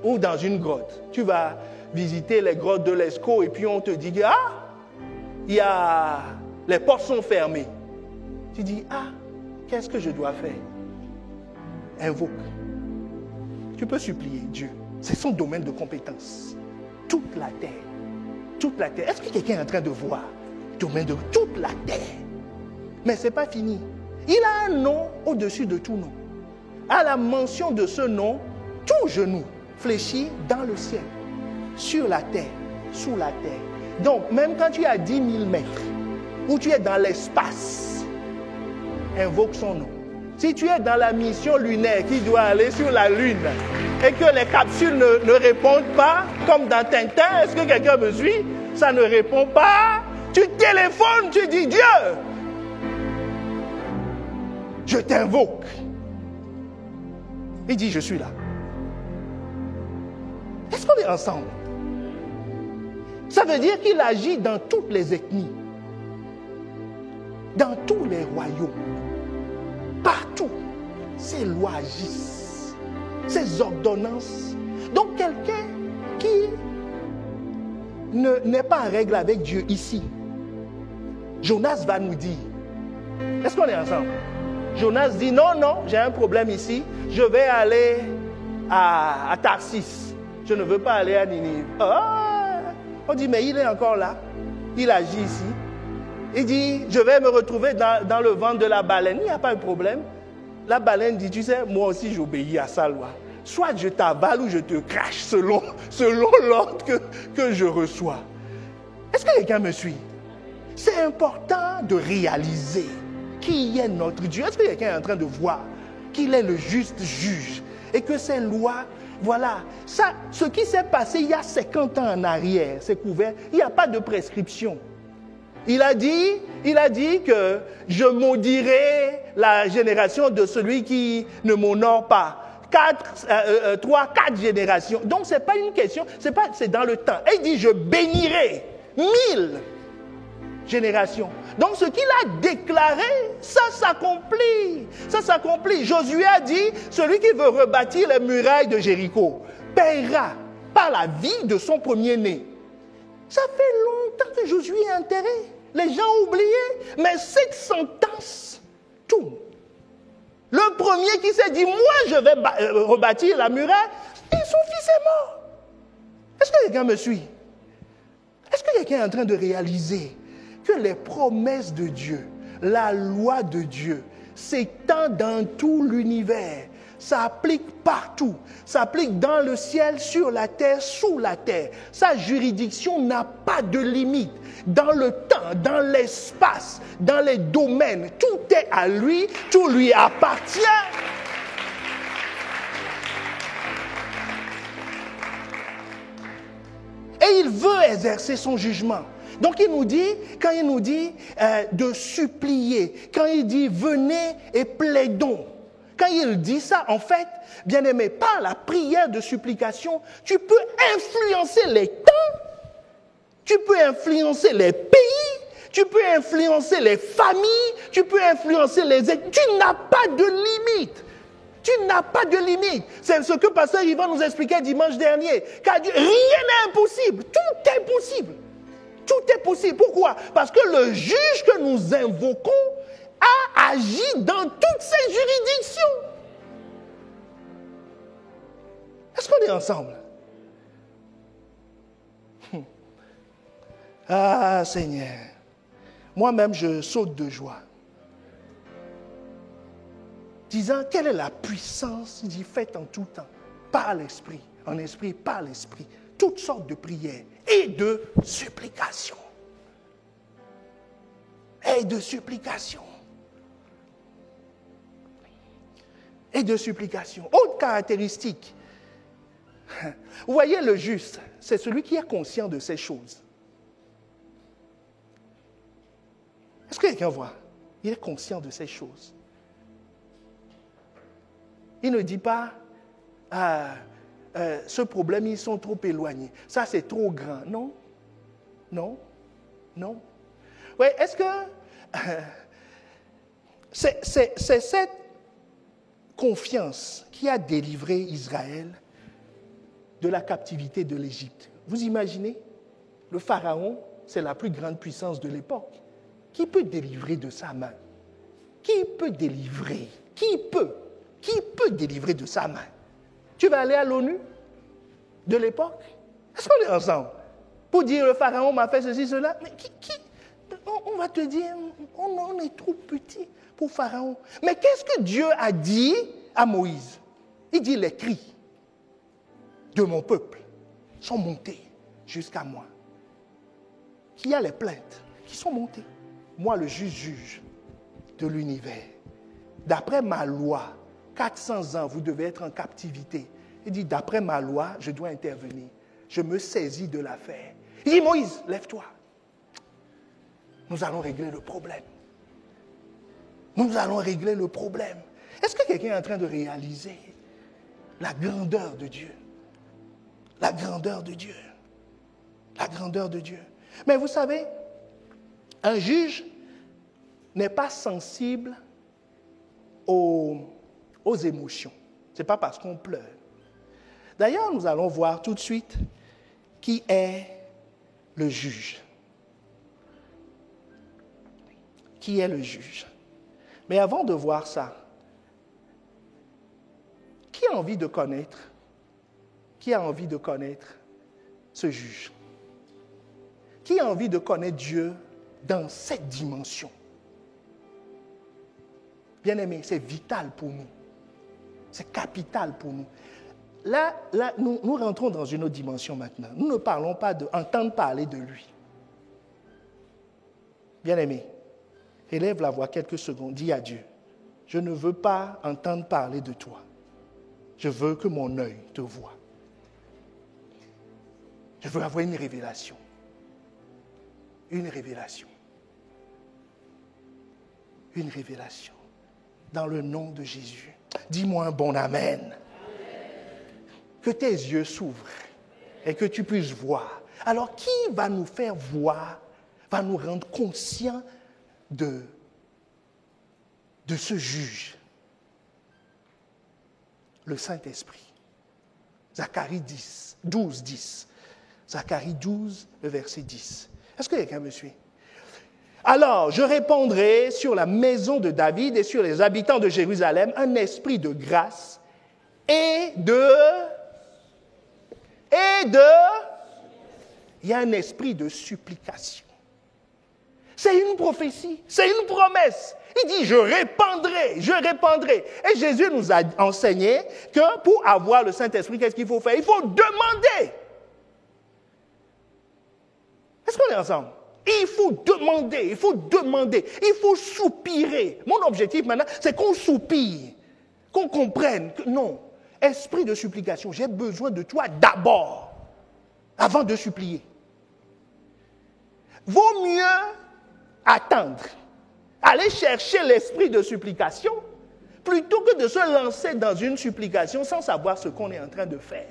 Ou dans une grotte. Tu vas visiter les grottes de l'Escaut et puis on te dit, les portes sont fermées. Tu dis, qu'est-ce que je dois faire? Invoque. Tu peux supplier Dieu. C'est son domaine de compétence. Toute la terre. Toute la terre. Est-ce que quelqu'un est en train de voir? Domaine de toute la terre. Mais ce n'est pas fini. Il a un nom au-dessus de tout nom. À la mention de ce nom, tout genou fléchit dans le ciel, sur la terre, sous la terre. Donc, même quand tu es à 10 000 mètres, ou tu es dans l'espace, invoque son nom. Si tu es dans la mission lunaire qui doit aller sur la Lune et que les capsules ne répondent pas, comme dans Tintin, est-ce que quelqu'un me suit? Ça ne répond pas. Tu téléphones, tu dis Dieu, je t'invoque. Il dit, je suis là. Est-ce qu'on est ensemble? Ça veut dire qu'il agit dans toutes les ethnies, dans tous les royaumes, partout. Ses lois agissent, ses ordonnances. Donc quelqu'un qui n'est pas en règle avec Dieu ici, Jonas va nous dire, est-ce qu'on est ensemble? Jonas dit, non, j'ai un problème ici, je vais aller à Tarsis, je ne veux pas aller à Ninive. On dit, mais il est encore là, il agit ici. Il dit, je vais me retrouver dans le ventre de la baleine, il n'y a pas de problème. La baleine dit, tu sais, moi aussi j'obéis à sa loi. Soit je t'avale ou je te crache selon l'ordre que je reçois. Est-ce que quelqu'un me suit? C'est important de réaliser qui est notre Dieu. Est-ce que quelqu'un est en train de voir qu'il est le juste juge et que ces lois, voilà, ça, ce qui s'est passé il y a 50 ans en arrière, c'est couvert, il n'y a pas de prescription. Il a dit que je maudirai la génération de celui qui ne m'honore pas. 3-4 générations. Donc ce n'est pas une question, c'est dans le temps. Et il dit, je bénirai 1000 générations. Donc ce qu'il a déclaré, ça s'accomplit. Ça s'accomplit. Josué a dit, celui qui veut rebâtir les murailles de Jéricho paiera par la vie de son premier-né. Ça fait longtemps que Josué est enterré. Les gens ont oublié. Mais cette sentence tourne. Le premier qui s'est dit, moi je vais rebâtir la muraille, et son fils est mort. Est-ce que quelqu'un me suit? Est-ce que quelqu'un est en train de réaliser que les promesses de Dieu, la loi de Dieu, s'étend dans tout l'univers? Ça applique partout. Ça applique dans le ciel, sur la terre, sous la terre. Sa juridiction n'a pas de limite. Dans le temps, dans l'espace, dans les domaines, tout est à lui, tout lui appartient. Et il veut exercer son jugement. Donc il nous dit, quand il nous dit de supplier, quand il dit venez et plaidons, quand il dit ça, en fait, bien aimé, par la prière de supplication, tu peux influencer les temps, tu peux influencer les pays, tu peux influencer les familles, tu peux influencer les... Tu n'as pas de limite. Tu n'as pas de limite. C'est ce que Pasteur Yvan nous expliquait dimanche dernier. Car Dieu, rien n'est impossible. Tout est possible. Tout est possible. Pourquoi? Parce que le juge que nous invoquons a agi dans toutes ces juridictions. Est-ce qu'on est ensemble? Ah, Seigneur. Moi-même, je saute de joie. Disant, quelle est la puissance d'y faite en tout temps, par l'Esprit, en esprit, par l'Esprit, toutes sortes de prières et de supplications. Et de supplications. Et de supplications. Autre caractéristique. Vous voyez, le juste, c'est celui qui est conscient de ces choses. Est-ce que quelqu'un voit? Il est conscient de ces choses. Il ne dit pas, ce problème, ils sont trop éloignés. Ça, c'est trop grand. Non, non, non. Oui, est-ce que c'est cette confiance qui a délivré Israël de la captivité de l'Égypte? Vous imaginez? Le Pharaon, c'est la plus grande puissance de l'époque. Qui peut délivrer de sa main? Qui peut délivrer? Qui peut délivrer de sa main? Tu vas aller à l'ONU de l'époque? Est-ce qu'on est ensemble? Pour dire le Pharaon m'a fait ceci, cela. Mais on va te dire, on est trop petit pour Pharaon. Mais qu'est-ce que Dieu a dit à Moïse? Il dit, les cris de mon peuple sont montés jusqu'à moi. Qui a les plaintes qui sont montées. Moi, le juge de l'univers. D'après ma loi, 400 ans, vous devez être en captivité. Il dit, d'après ma loi, je dois intervenir. Je me saisis de l'affaire. Il dit, Moïse, lève-toi. Nous allons régler le problème. Nous allons régler le problème. Est-ce que quelqu'un est en train de réaliser la grandeur de Dieu? La grandeur de Dieu. La grandeur de Dieu. Mais vous savez, un juge n'est pas sensible aux émotions. Ce n'est pas parce qu'on pleure. D'ailleurs, nous allons voir tout de suite qui est le juge. Qui est le juge? Mais avant de voir ça, qui a envie de connaître ce juge? Qui a envie de connaître Dieu dans cette dimension? Bien-aimés, c'est vital pour nous. C'est capital pour nous. Là nous rentrons dans une autre dimension maintenant. Nous ne parlons pas d'entendre parler de lui. Bien-aimé, élève la voix quelques secondes, dis à Dieu, je ne veux pas entendre parler de toi. Je veux que mon œil te voie. Je veux avoir une révélation. Une révélation. Une révélation. Dans le nom de Jésus. Dis-moi un bon amen. Amen. Que tes yeux s'ouvrent et que tu puisses voir. Alors, qui va nous faire voir, va nous rendre conscients de ce juge? Le Saint-Esprit. Zacharie 12, 10. Zacharie 12, le verset 10. Est-ce que quelqu'un me suit? Alors, je répandrai sur la maison de David et sur les habitants de Jérusalem un esprit de grâce et de... Il y a un esprit de supplication. C'est une prophétie, c'est une promesse. Il dit, je répandrai. Et Jésus nous a enseigné que pour avoir le Saint-Esprit, qu'est-ce qu'il faut faire? Il faut demander. Est-ce qu'on est ensemble? Il faut demander, il faut soupirer. Mon objectif maintenant, c'est qu'on soupire, qu'on comprenne que non, esprit de supplication, j'ai besoin de toi d'abord, avant de supplier. Vaut mieux attendre, aller chercher l'esprit de supplication, plutôt que de se lancer dans une supplication sans savoir ce qu'on est en train de faire.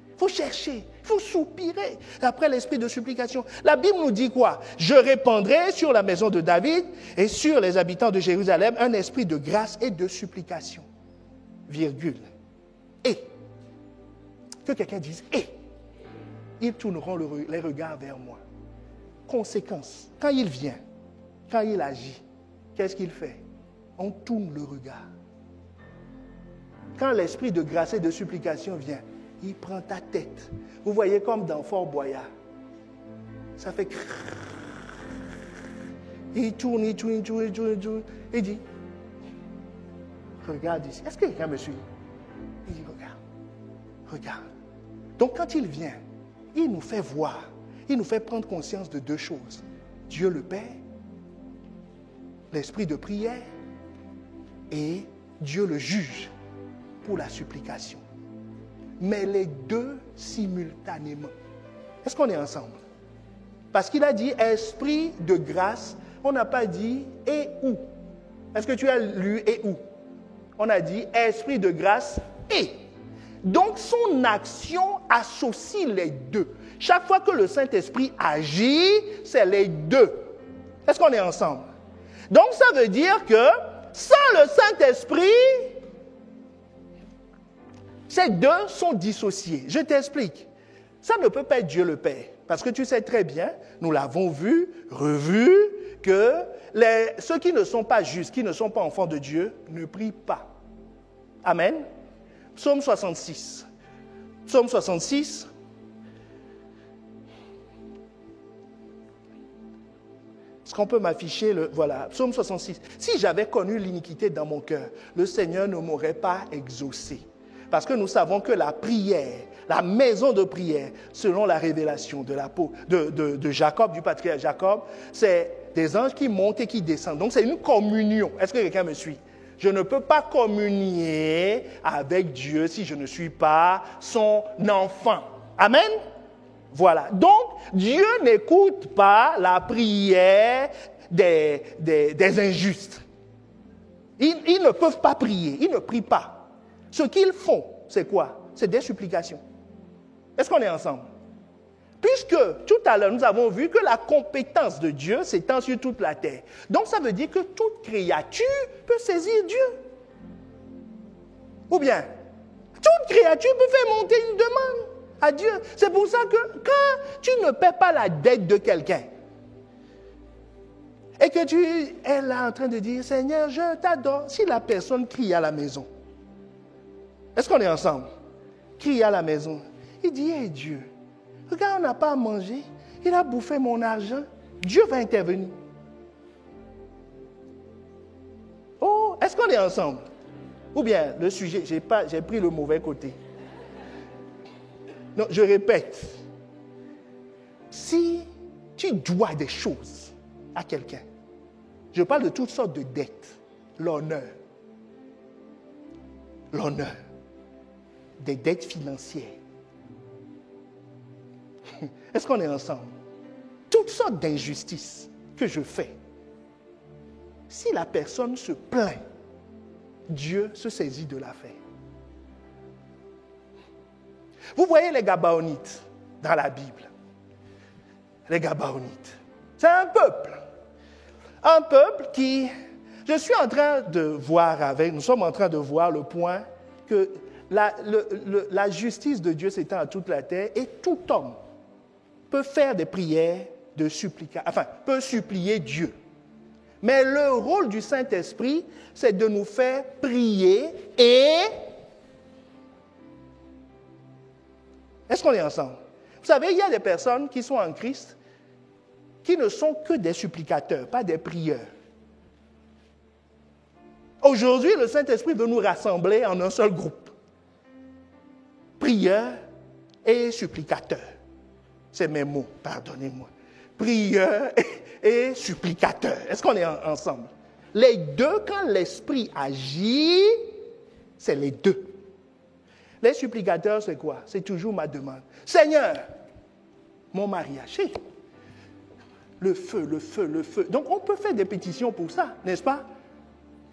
Il faut chercher, il faut soupirer après l'esprit de supplication. La Bible nous dit quoi? Je répandrai sur la maison de David et sur les habitants de Jérusalem un esprit de grâce et de supplication. Virgule. Et. Que quelqu'un dise et. Ils tourneront les regards vers moi. Conséquence, quand il vient, quand il agit, qu'est-ce qu'il fait? On tourne le regard. Quand l'esprit de grâce et de supplication vient, il prend ta tête. Vous voyez comme dans Fort Boyard. Ça fait... Il tourne. Il dit, regarde ici. Est-ce que quelqu'un me suit? Il dit, regarde. Donc quand il vient, il nous fait voir. Il nous fait prendre conscience de deux choses. Dieu le Père, l'esprit de prière, et Dieu le juge pour la supplication. Mais les deux simultanément. Est-ce qu'on est ensemble? Parce qu'il a dit esprit de grâce, on n'a pas dit et où. Est-ce que tu as lu et où? On a dit esprit de grâce et. Donc son action associe les deux. Chaque fois que le Saint-Esprit agit, c'est les deux. Est-ce qu'on est ensemble? Donc ça veut dire que sans le Saint-Esprit, ces deux sont dissociés. Je t'explique. Ça ne peut pas être Dieu le Père. Parce que tu sais très bien, nous l'avons vu, revu, que ceux qui ne sont pas justes, qui ne sont pas enfants de Dieu, ne prient pas. Amen. Psaume 66. Psaume 66. Est-ce qu'on peut m'afficher voilà, Psaume 66. Si j'avais connu l'iniquité dans mon cœur, le Seigneur ne m'aurait pas exaucé. Parce que nous savons que la prière, la maison de prière, selon la révélation de Jacob, du patriarche Jacob, c'est des anges qui montent et qui descendent. Donc c'est une communion. Est-ce que quelqu'un me suit? Je ne peux pas communier avec Dieu si je ne suis pas son enfant. Amen? Voilà. Donc, Dieu n'écoute pas la prière des injustes. Ils ne peuvent pas prier. Ils ne prient pas. Ce qu'ils font, c'est quoi? C'est des supplications. Est-ce qu'on est ensemble? Puisque, tout à l'heure, nous avons vu que la compétence de Dieu s'étend sur toute la terre. Donc, ça veut dire que toute créature peut saisir Dieu. Ou bien, toute créature peut faire monter une demande à Dieu. C'est pour ça que quand tu ne paies pas la dette de quelqu'un, et que tu es là en train de dire, Seigneur, je t'adore, si la personne crie à la maison, est-ce qu'on est ensemble? Crie à la maison. Il dit, hey Dieu, regarde, on n'a pas à manger. Il a bouffé mon argent. Dieu va intervenir. Oh, est-ce qu'on est ensemble? Ou bien, le sujet, j'ai pris le mauvais côté. Non, je répète. Si tu dois des choses à quelqu'un, je parle de toutes sortes de dettes. L'honneur. Des dettes financières. Est-ce qu'on est ensemble? Toutes sortes d'injustices que je fais. Si la personne se plaint, Dieu se saisit de l'affaire. Vous voyez les Gabaonites dans la Bible. Les Gabaonites. C'est un peuple. Un peuple qui... nous sommes en train de voir le point que la justice de Dieu s'étend à toute la terre et tout homme peut faire des prières de supplication, enfin, peut supplier Dieu. Mais le rôle du Saint-Esprit, c'est de nous faire prier et... Est-ce qu'on est ensemble? Vous savez, il y a des personnes qui sont en Christ qui ne sont que des supplicateurs, pas des prieurs. Aujourd'hui, le Saint-Esprit veut nous rassembler en un seul groupe. Prieurs et supplicateurs. C'est mes mots, pardonnez-moi. Prieur et supplicateur. Est-ce qu'on est ensemble? Les deux, quand l'Esprit agit, c'est les deux. Les supplicateurs, c'est quoi? C'est toujours ma demande. Seigneur, mon mariage, le feu, le feu, le feu. Donc, on peut faire des pétitions pour ça, n'est-ce pas?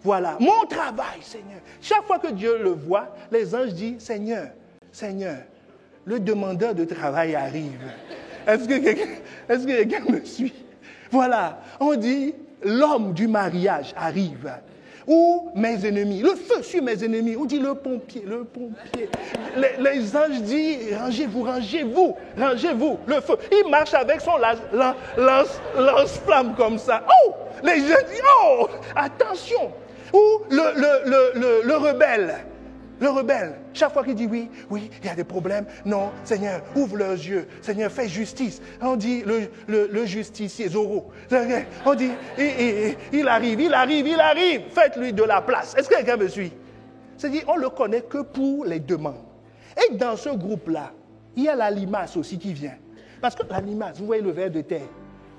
Voilà, mon travail, Seigneur. Chaque fois que Dieu le voit, les anges disent, Seigneur, Seigneur, le demandeur de travail arrive. Est-ce que quelqu'un me suit? Voilà, on dit, l'homme du mariage arrive. Ou mes ennemis, le feu sur mes ennemis. On dit le pompier, le pompier. Les anges disent, rangez-vous, rangez-vous, rangez-vous, le feu. Il marche avec son lance-flamme comme ça. Oh, les gens disent, oh, attention. Ou le rebelle. Le rebelle, chaque fois qu'il dit oui, oui, il y a des problèmes. Non, Seigneur, ouvre leurs yeux. Seigneur, fais justice. On dit le justicier, Zorro. On dit, il arrive. Faites-lui de la place. Est-ce que quelqu'un me suit? C'est-à-dire, on ne le connaît que pour les demandes. Et dans ce groupe-là, il y a la limace aussi qui vient. Parce que la limace, vous voyez le ver de terre,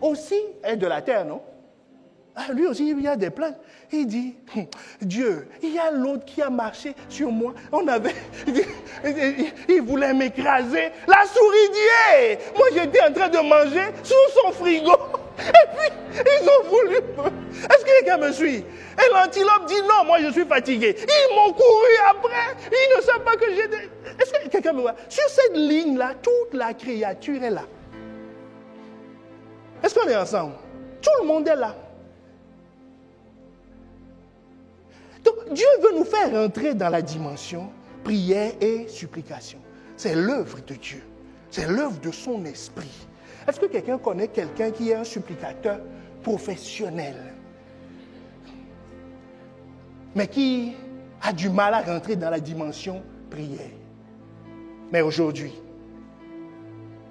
aussi est de la terre, non? Lui aussi, il y a des plaintes. Il dit, Dieu, il y a l'autre qui a marché sur moi. Il voulait m'écraser. La souris dit, moi j'étais en train de manger sous son frigo. Et puis, ils ont voulu. Est-ce que quelqu'un me suit? Et l'antilope dit, non, moi je suis fatigué. Ils m'ont couru après. Ils ne savent pas que j'étais... Est-ce que quelqu'un me voit? Sur cette ligne-là, toute la créature est là. Est-ce qu'on est ensemble? Tout le monde est là. Donc, Dieu veut nous faire entrer dans la dimension prière et supplication. C'est l'œuvre de Dieu. C'est l'œuvre de son esprit. Est-ce que quelqu'un connaît quelqu'un qui est un supplicateur professionnel, mais qui a du mal à rentrer dans la dimension prière? Mais aujourd'hui,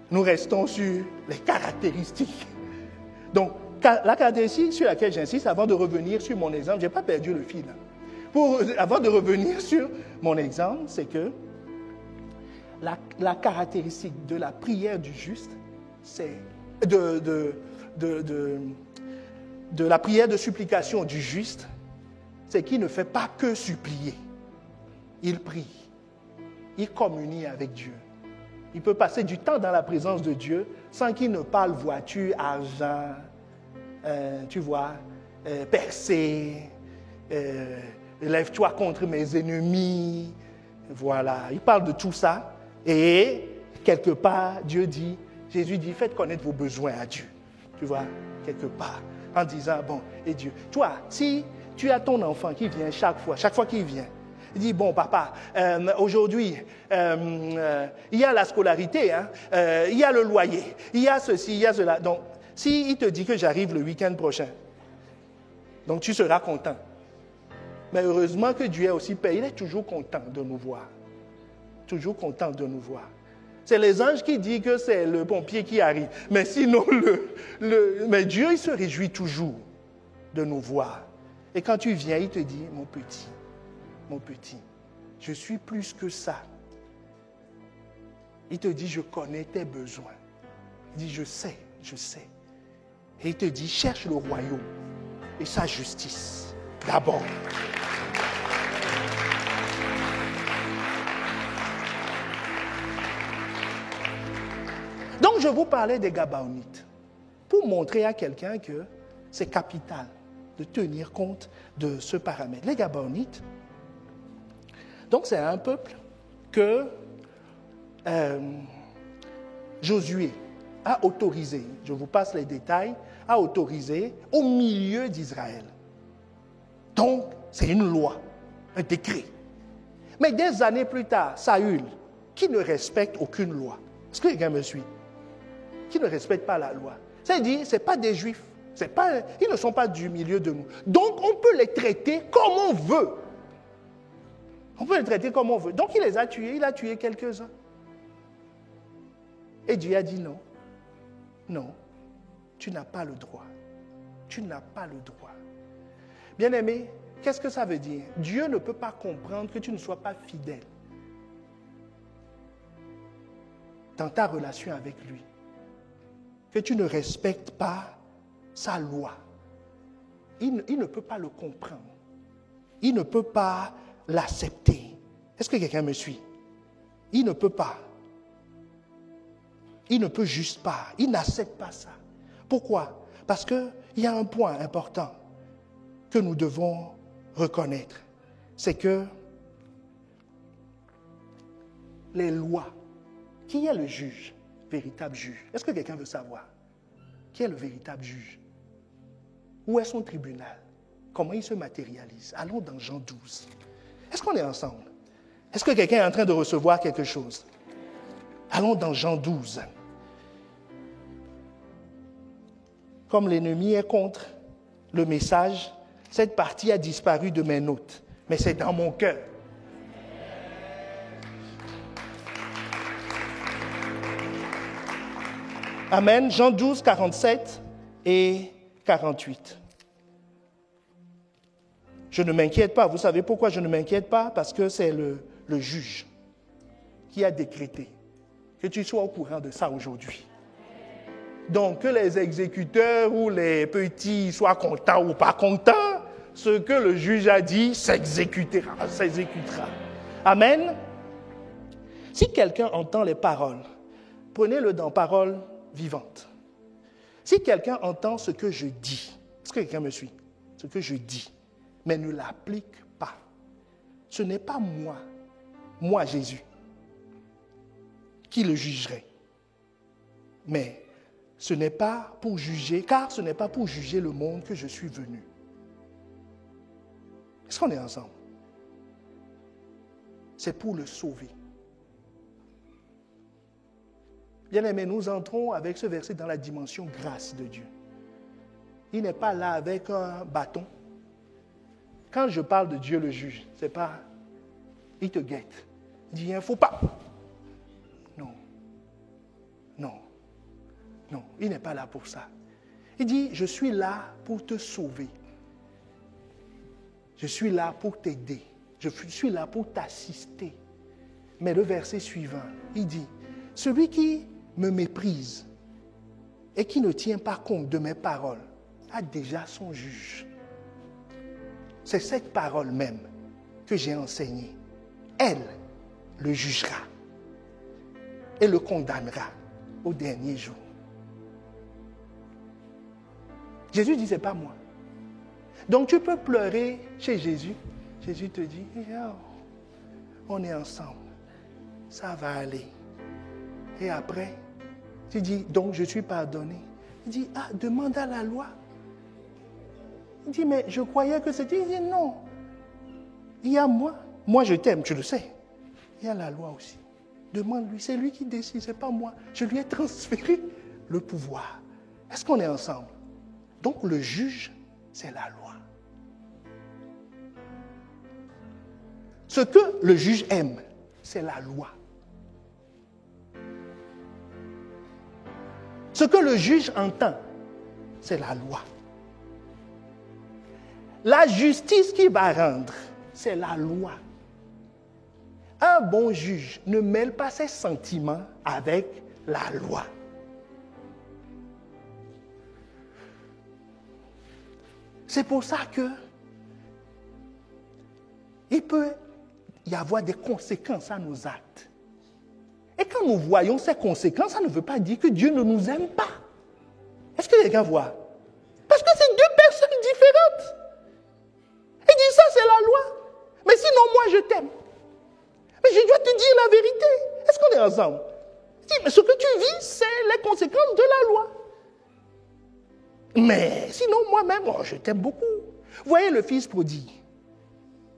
nous restons sur les caractéristiques. Donc, la caractéristique sur laquelle j'insiste, avant de revenir sur mon exemple, je n'ai pas perdu le fil. Avant de revenir sur mon exemple, c'est que la caractéristique de la prière du juste, c'est de la prière de supplication du juste, c'est qu'il ne fait pas que supplier. Il prie, il communie avec Dieu. Il peut passer du temps dans la présence de Dieu sans qu'il ne parle voiture, argent, tu vois, percer, lève-toi contre mes ennemis. Voilà, il parle de tout ça. Et quelque part, Jésus dit, faites connaître vos besoins à Dieu. Tu vois, quelque part, en disant, bon, et Dieu, toi, si tu as ton enfant qui vient chaque fois qu'il vient, il dit, bon, papa, aujourd'hui, il y a la scolarité, hein, il y a le loyer, il y a ceci, il y a cela. Donc, s'il te dit que j'arrive le week-end prochain, donc tu seras content. Mais heureusement que Dieu est aussi Père, il est toujours content de nous voir. Toujours content de nous voir. C'est les anges qui disent que c'est le pompier qui arrive. Mais sinon, mais Dieu, il se réjouit toujours de nous voir. Et quand tu viens, il te dit, mon petit, je suis plus que ça. Il te dit, je connais tes besoins. Il dit, je sais. Et il te dit, cherche le royaume et sa justice d'abord. Donc, je vous parlais des Gabaonites pour montrer à quelqu'un que c'est capital de tenir compte de ce paramètre. Les Gabaonites, donc c'est un peuple que Josué a autorisé, je vous passe les détails, a autorisé au milieu d'Israël. Donc, c'est une loi, un décret. Mais des années plus tard, Saül, qui ne respecte aucune loi, est-ce que quelqu'un me suit? qui ne respectent pas la loi. C'est-à-dire, ce n'est pas des juifs. Ils ne sont pas du milieu de nous. Donc, on peut les traiter comme on veut. On peut les traiter comme on veut. Donc, il les a tués. Il a tué quelques-uns. Et Dieu a dit non. Non, tu n'as pas le droit. Tu n'as pas le droit. Bien-aimé, qu'est-ce que ça veut dire? Dieu ne peut pas comprendre que tu ne sois pas fidèle dans ta relation avec lui. Que tu ne respectes pas sa loi. Il ne peut pas le comprendre. Il ne peut pas l'accepter. Est-ce que quelqu'un me suit? Il ne peut pas. Il ne peut juste pas. Il n'accepte pas ça. Pourquoi? Parce qu'il y a un point important que nous devons reconnaître. C'est que les lois, qui est le juge, véritable juge? Est-ce que quelqu'un veut savoir? Qui est le véritable juge? Où est son tribunal? Comment il se matérialise? Allons dans Jean 12. Est-ce qu'on est ensemble? Est-ce que quelqu'un est en train de recevoir quelque chose? Allons dans Jean 12. Comme l'ennemi est contre le message, cette partie a disparu de mes notes, mais c'est dans mon cœur. Amen. Jean 12, 47 et 48. Je ne m'inquiète pas. Vous savez pourquoi je ne m'inquiète pas? Parce que c'est le juge qui a décrété que tu sois au courant de ça aujourd'hui. Donc, que les exécuteurs ou les petits soient contents ou pas contents, ce que le juge a dit s'exécutera. Amen. Si quelqu'un entend les paroles, prenez-le dans paroles vivantes. Si quelqu'un entend ce que je dis, est-ce que quelqu'un me suit? Ce que je dis, mais ne l'applique pas, ce n'est pas moi Jésus, qui le jugerai. Mais ce n'est pas pour juger, car ce n'est pas pour juger le monde que je suis venu. Est-ce qu'on est ensemble? C'est pour le sauver. Bien-aimés, nous entrons avec ce verset dans la dimension grâce de Dieu. Il n'est pas là avec un bâton. Quand je parle de Dieu le juge, c'est pas, il te guette. Il dit, il ne faut pas. Non, il n'est pas là pour ça. Il dit, je suis là pour te sauver. Je suis là pour t'aider. Je suis là pour t'assister. Mais le verset suivant, il dit, celui qui me méprise et qui ne tient pas compte de mes paroles a déjà son juge. C'est cette parole même que j'ai enseignée. Elle le jugera et le condamnera au dernier jour. Jésus dit, ce n'est pas moi. Donc tu peux pleurer chez Jésus. Jésus te dit, oh, on est ensemble. Ça va aller. Et après, tu dis, donc je suis pardonné. Il dit, demande à la loi. Il dit, mais je croyais que c'était... Il dit, non. Il y a moi. Moi, je t'aime, tu le sais. Il y a la loi aussi. Demande-lui, c'est lui qui décide, ce n'est pas moi. Je lui ai transféré le pouvoir. Est-ce qu'on est ensemble? Donc le juge, c'est la loi. Ce que le juge aime, c'est la loi. Ce que le juge entend, c'est la loi. La justice qu'il va rendre, c'est la loi. Un bon juge ne mêle pas ses sentiments avec la loi. C'est pour ça que il peut y avoir des conséquences à nos actes. Et quand nous voyons ces conséquences, ça ne veut pas dire que Dieu ne nous aime pas. Est-ce que quelqu'un voit? Parce que c'est deux personnes différentes. Il dit ça, c'est la loi. Mais sinon, moi, je t'aime. Mais je dois te dire la vérité. Est-ce qu'on est ensemble? Il dit, mais ce que tu vis, c'est les conséquences de la loi. Mais sinon, moi-même, je t'aime beaucoup. Vous voyez le fils prodigue.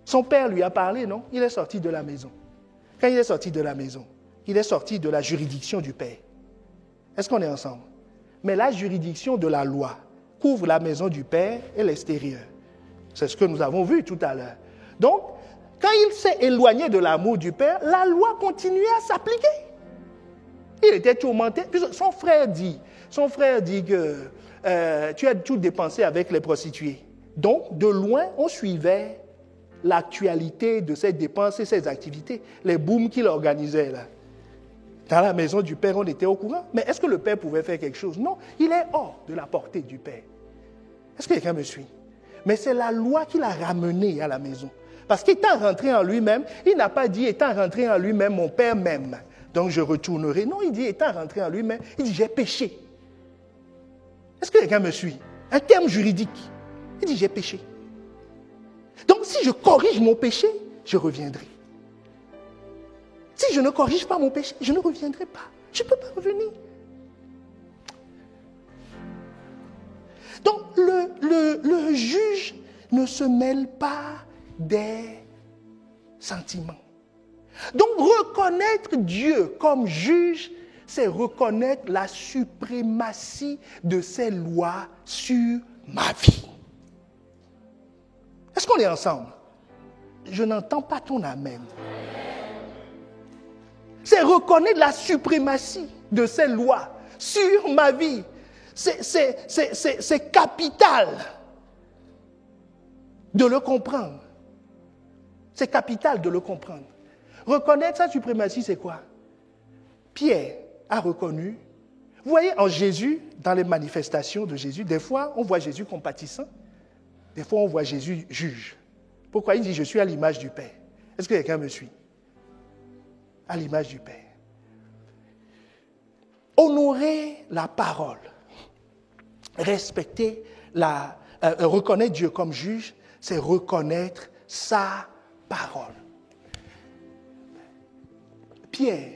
Son père lui a parlé, non? Il est sorti de la maison. Quand il est sorti de la maison, il est sorti de la juridiction du père. Est-ce qu'on est ensemble? Mais la juridiction de la loi couvre la maison du Père et l'extérieur. C'est ce que nous avons vu tout à l'heure. Donc, quand il s'est éloigné de l'amour du Père, la loi continuait à s'appliquer. Il était tourmenté. Son frère dit que tu as tout dépensé avec les prostituées. Donc, de loin, on suivait l'actualité de ces dépenses et ces activités, les booms qu'il organisait là. Dans la maison du Père, on était au courant. Mais est-ce que le Père pouvait faire quelque chose? Non, il est hors de la portée du Père. Est-ce que quelqu'un me suit? Mais c'est la loi qui l'a ramené à la maison. Parce qu'étant rentré en lui-même, il n'a pas dit étant rentré en lui-même, mon Père m'aime, donc je retournerai. Non, il dit étant rentré en lui-même, il dit j'ai péché. Est-ce que quelqu'un me suit? Un terme juridique. Il dit j'ai péché. Donc si je corrige mon péché, je reviendrai. Si je ne corrige pas mon péché, je ne reviendrai pas. Je ne peux pas revenir. Donc le juge ne se mêle pas des sentiments. Donc reconnaître Dieu comme juge, c'est reconnaître la suprématie de ses lois sur ma vie. Est-ce qu'on est ensemble? Je n'entends pas ton amen. C'est reconnaître la suprématie de ces lois sur ma vie. C'est capital de le comprendre. C'est capital de le comprendre. Reconnaître sa suprématie, c'est quoi? Pierre a reconnu. Vous voyez, en Jésus, dans les manifestations de Jésus, des fois, on voit Jésus compatissant. Des fois, on voit Jésus juge. Pourquoi? Il dit, je suis à l'image du Père. Est-ce que quelqu'un me suit? À l'image du Père. Honorer la parole. Respecter reconnaître Dieu comme juge, c'est reconnaître sa parole. Pierre,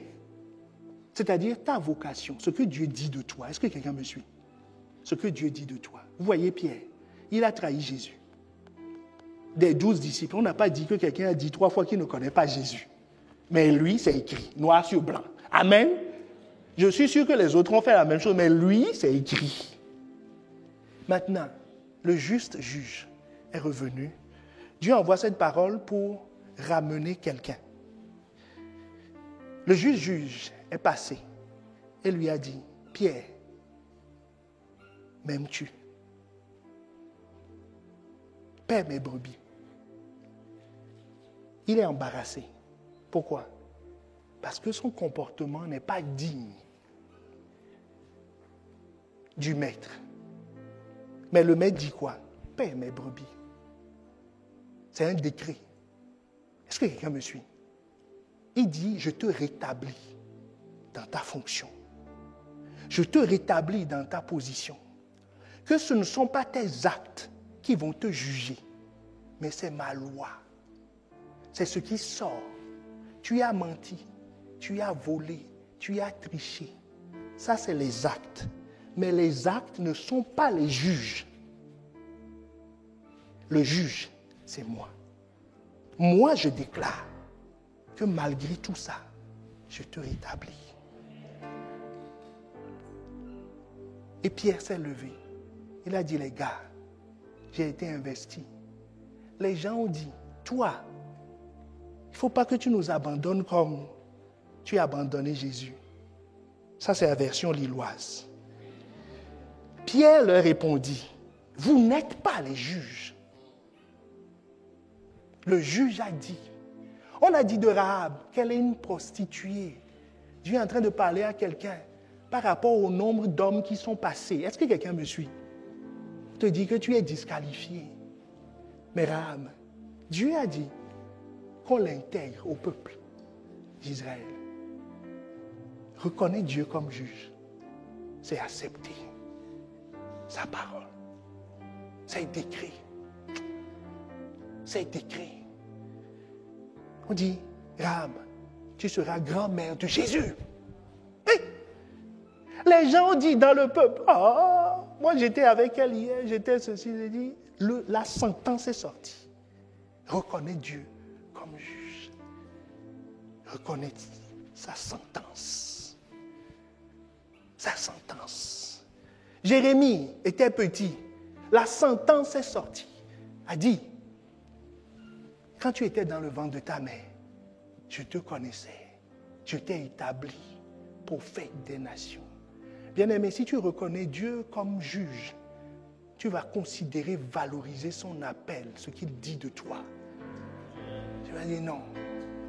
c'est-à-dire ta vocation, ce que Dieu dit de toi. Est-ce que quelqu'un me suit? Ce que Dieu dit de toi. Vous voyez Pierre, il a trahi Jésus. Des 12 disciples, on n'a pas dit que quelqu'un a dit 3 fois qu'il ne connaît pas Jésus. Mais lui, c'est écrit, noir sur blanc. Amen. Je suis sûr que les autres ont fait la même chose, mais lui, c'est écrit. Maintenant, le juste juge est revenu. Dieu envoie cette parole pour ramener quelqu'un. Le juste juge est passé et lui a dit, Pierre, m'aimes-tu? Paie mes brebis. Il est embarrassé. Pourquoi? Parce que son comportement n'est pas digne du maître. Mais le maître dit quoi? Paie mes brebis. C'est un décret. Est-ce que quelqu'un me suit? Il dit, je te rétablis dans ta fonction. Je te rétablis dans ta position. Que ce ne sont pas tes actes qui vont te juger, mais c'est ma loi. C'est ce qui sort. Tu as menti, tu as volé, tu as triché. Ça, c'est les actes. Mais les actes ne sont pas les juges. Le juge, c'est moi. Moi, je déclare que malgré tout ça, je te rétablis. Et Pierre s'est levé. Il a dit, les gars, j'ai été investi. Les gens ont dit, toi, il ne faut pas que tu nous abandonnes comme tu as abandonné Jésus. Ça, c'est la version lilloise. Pierre leur répondit, vous n'êtes pas les juges. Le juge a dit, on a dit de Rahab qu'elle est une prostituée. Dieu est en train de parler à quelqu'un par rapport au nombre d'hommes qui sont passés. Est-ce que quelqu'un me suit? Te dit que tu es disqualifié. Mais Rahab, Dieu a dit qu'on l'intègre au peuple d'Israël. Reconnaître Dieu comme juge, c'est accepter sa parole. C'est décret. C'est décret. On dit, Rahab, tu seras grand-mère de Jésus. Hey! Les gens ont dit dans le peuple, moi j'étais avec elle hier, j'étais ceci, j'ai dit, la sentence est sortie. Reconnaître Dieu comme juge. Reconnaître sa sentence. sa sentence. Jérémie était petit. La sentence est sortie. A dit, quand tu étais dans le ventre de ta mère, je te connaissais. Je t'ai établi prophète des nations. Bien-aimé, si tu reconnais Dieu comme juge, tu vas considérer, valoriser son appel, ce qu'il dit de toi. Tu vas dire non.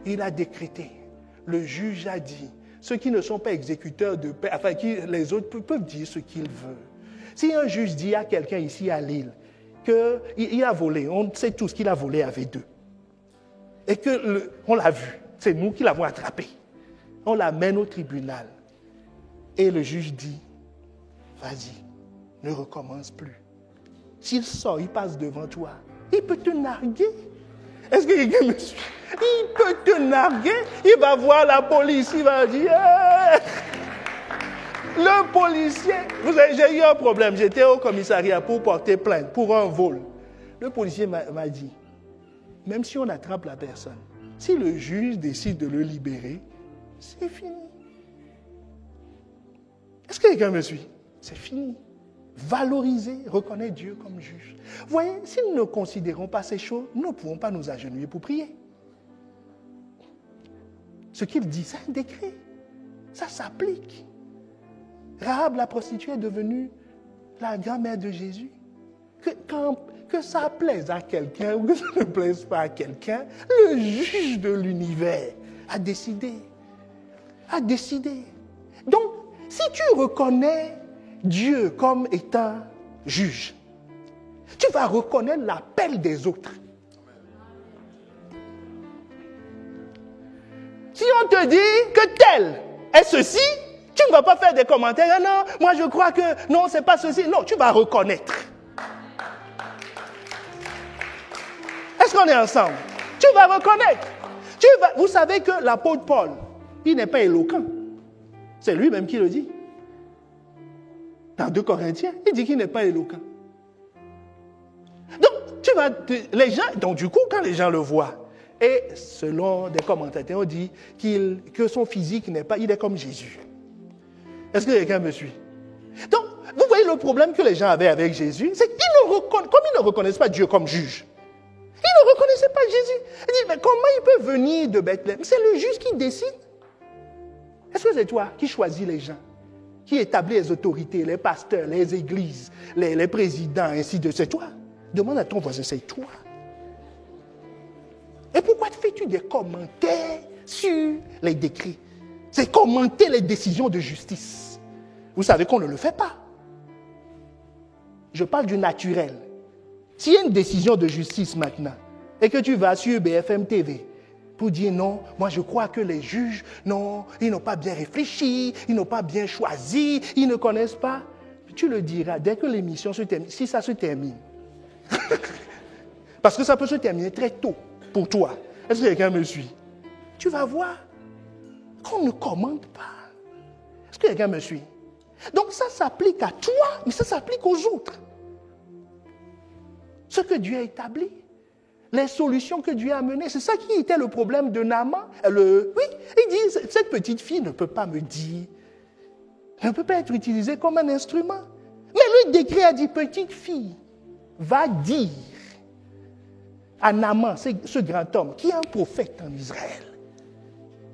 Il a décrété. Le juge a dit. Ceux qui ne sont pas exécuteurs de paix, enfin, les autres peuvent dire ce qu'ils veulent. Si un juge dit à quelqu'un ici à Lille qu'il a volé, on sait tous qu'il a volé avec deux. Et qu'on l'a vu, c'est nous qui l'avons attrapé. On l'amène au tribunal. Et le juge dit, vas-y, ne recommence plus. S'il sort, il passe devant toi, il peut te narguer. Est-ce que quelqu'un me suit? Il peut te narguer, il va voir la police, il va dire... Le policier, j'ai eu un problème, j'étais au commissariat pour porter plainte pour un vol. Le policier m'a dit, même si on attrape la personne, si le juge décide de le libérer, c'est fini. Est-ce que quelqu'un me suit? C'est fini. Valoriser, reconnaître Dieu comme juge. Vous voyez, si nous ne considérons pas ces choses, nous ne pouvons pas nous agenouiller pour prier. Ce qu'il dit, c'est un décret. Ça s'applique. Rahab, la prostituée, est devenue la grand-mère de Jésus. Que ça plaise à quelqu'un ou que ça ne plaise pas à quelqu'un, le juge de l'univers a décidé. Donc, si tu reconnais Dieu comme étant juge, tu vas reconnaître l'appel des autres. Si on te dit que tel est ceci, tu ne vas pas faire des commentaires. Ah non, moi je crois que non, c'est pas ceci. Non, tu vas reconnaître. Est-ce qu'on est ensemble? Tu vas reconnaître. Vous savez que l'apôtre Paul, il n'est pas éloquent. C'est lui-même qui le dit. Dans 2 Corinthiens, il dit qu'il n'est pas éloquent. Donc, du coup, quand les gens le voient, et selon des commentateurs, on dit que son physique n'est pas, il est comme Jésus. Est-ce que quelqu'un me suit? Donc, vous voyez le problème que les gens avaient avec Jésus, c'est comme ils ne reconnaissent pas Dieu comme juge. Ils ne reconnaissaient pas Jésus. Ils disent, mais comment il peut venir de Bethléem? C'est le juge qui décide. Est-ce que c'est toi qui choisis les gens, qui établit les autorités, les pasteurs, les églises, les présidents, ainsi de suite? C'est toi. Demande à ton voisin, c'est toi. Et pourquoi fais-tu des commentaires sur les décrets? C'est commenter les décisions de justice. Vous savez qu'on ne le fait pas. Je parle du naturel. S'il y a une décision de justice maintenant, et que tu vas sur BFM TV pour dire non, moi je crois que les juges, non, ils n'ont pas bien réfléchi, ils n'ont pas bien choisi, ils ne connaissent pas, tu le diras dès que l'émission se termine, si ça se termine. Parce que ça peut se terminer très tôt pour toi. Est-ce que quelqu'un me suit? Tu vas voir qu'on ne commente pas. Est-ce que quelqu'un me suit? Donc ça s'applique à toi, mais ça s'applique aux autres. Ce que Dieu a établi, les solutions que Dieu a amenées, c'est ça qui était le problème de Naaman. Oui, il dit, cette petite fille ne peut pas me dire, ne peut pas être utilisée comme un instrument. Mais le décret a dit, petite fille, va dire à Naaman, ce grand homme, qui est un prophète en Israël.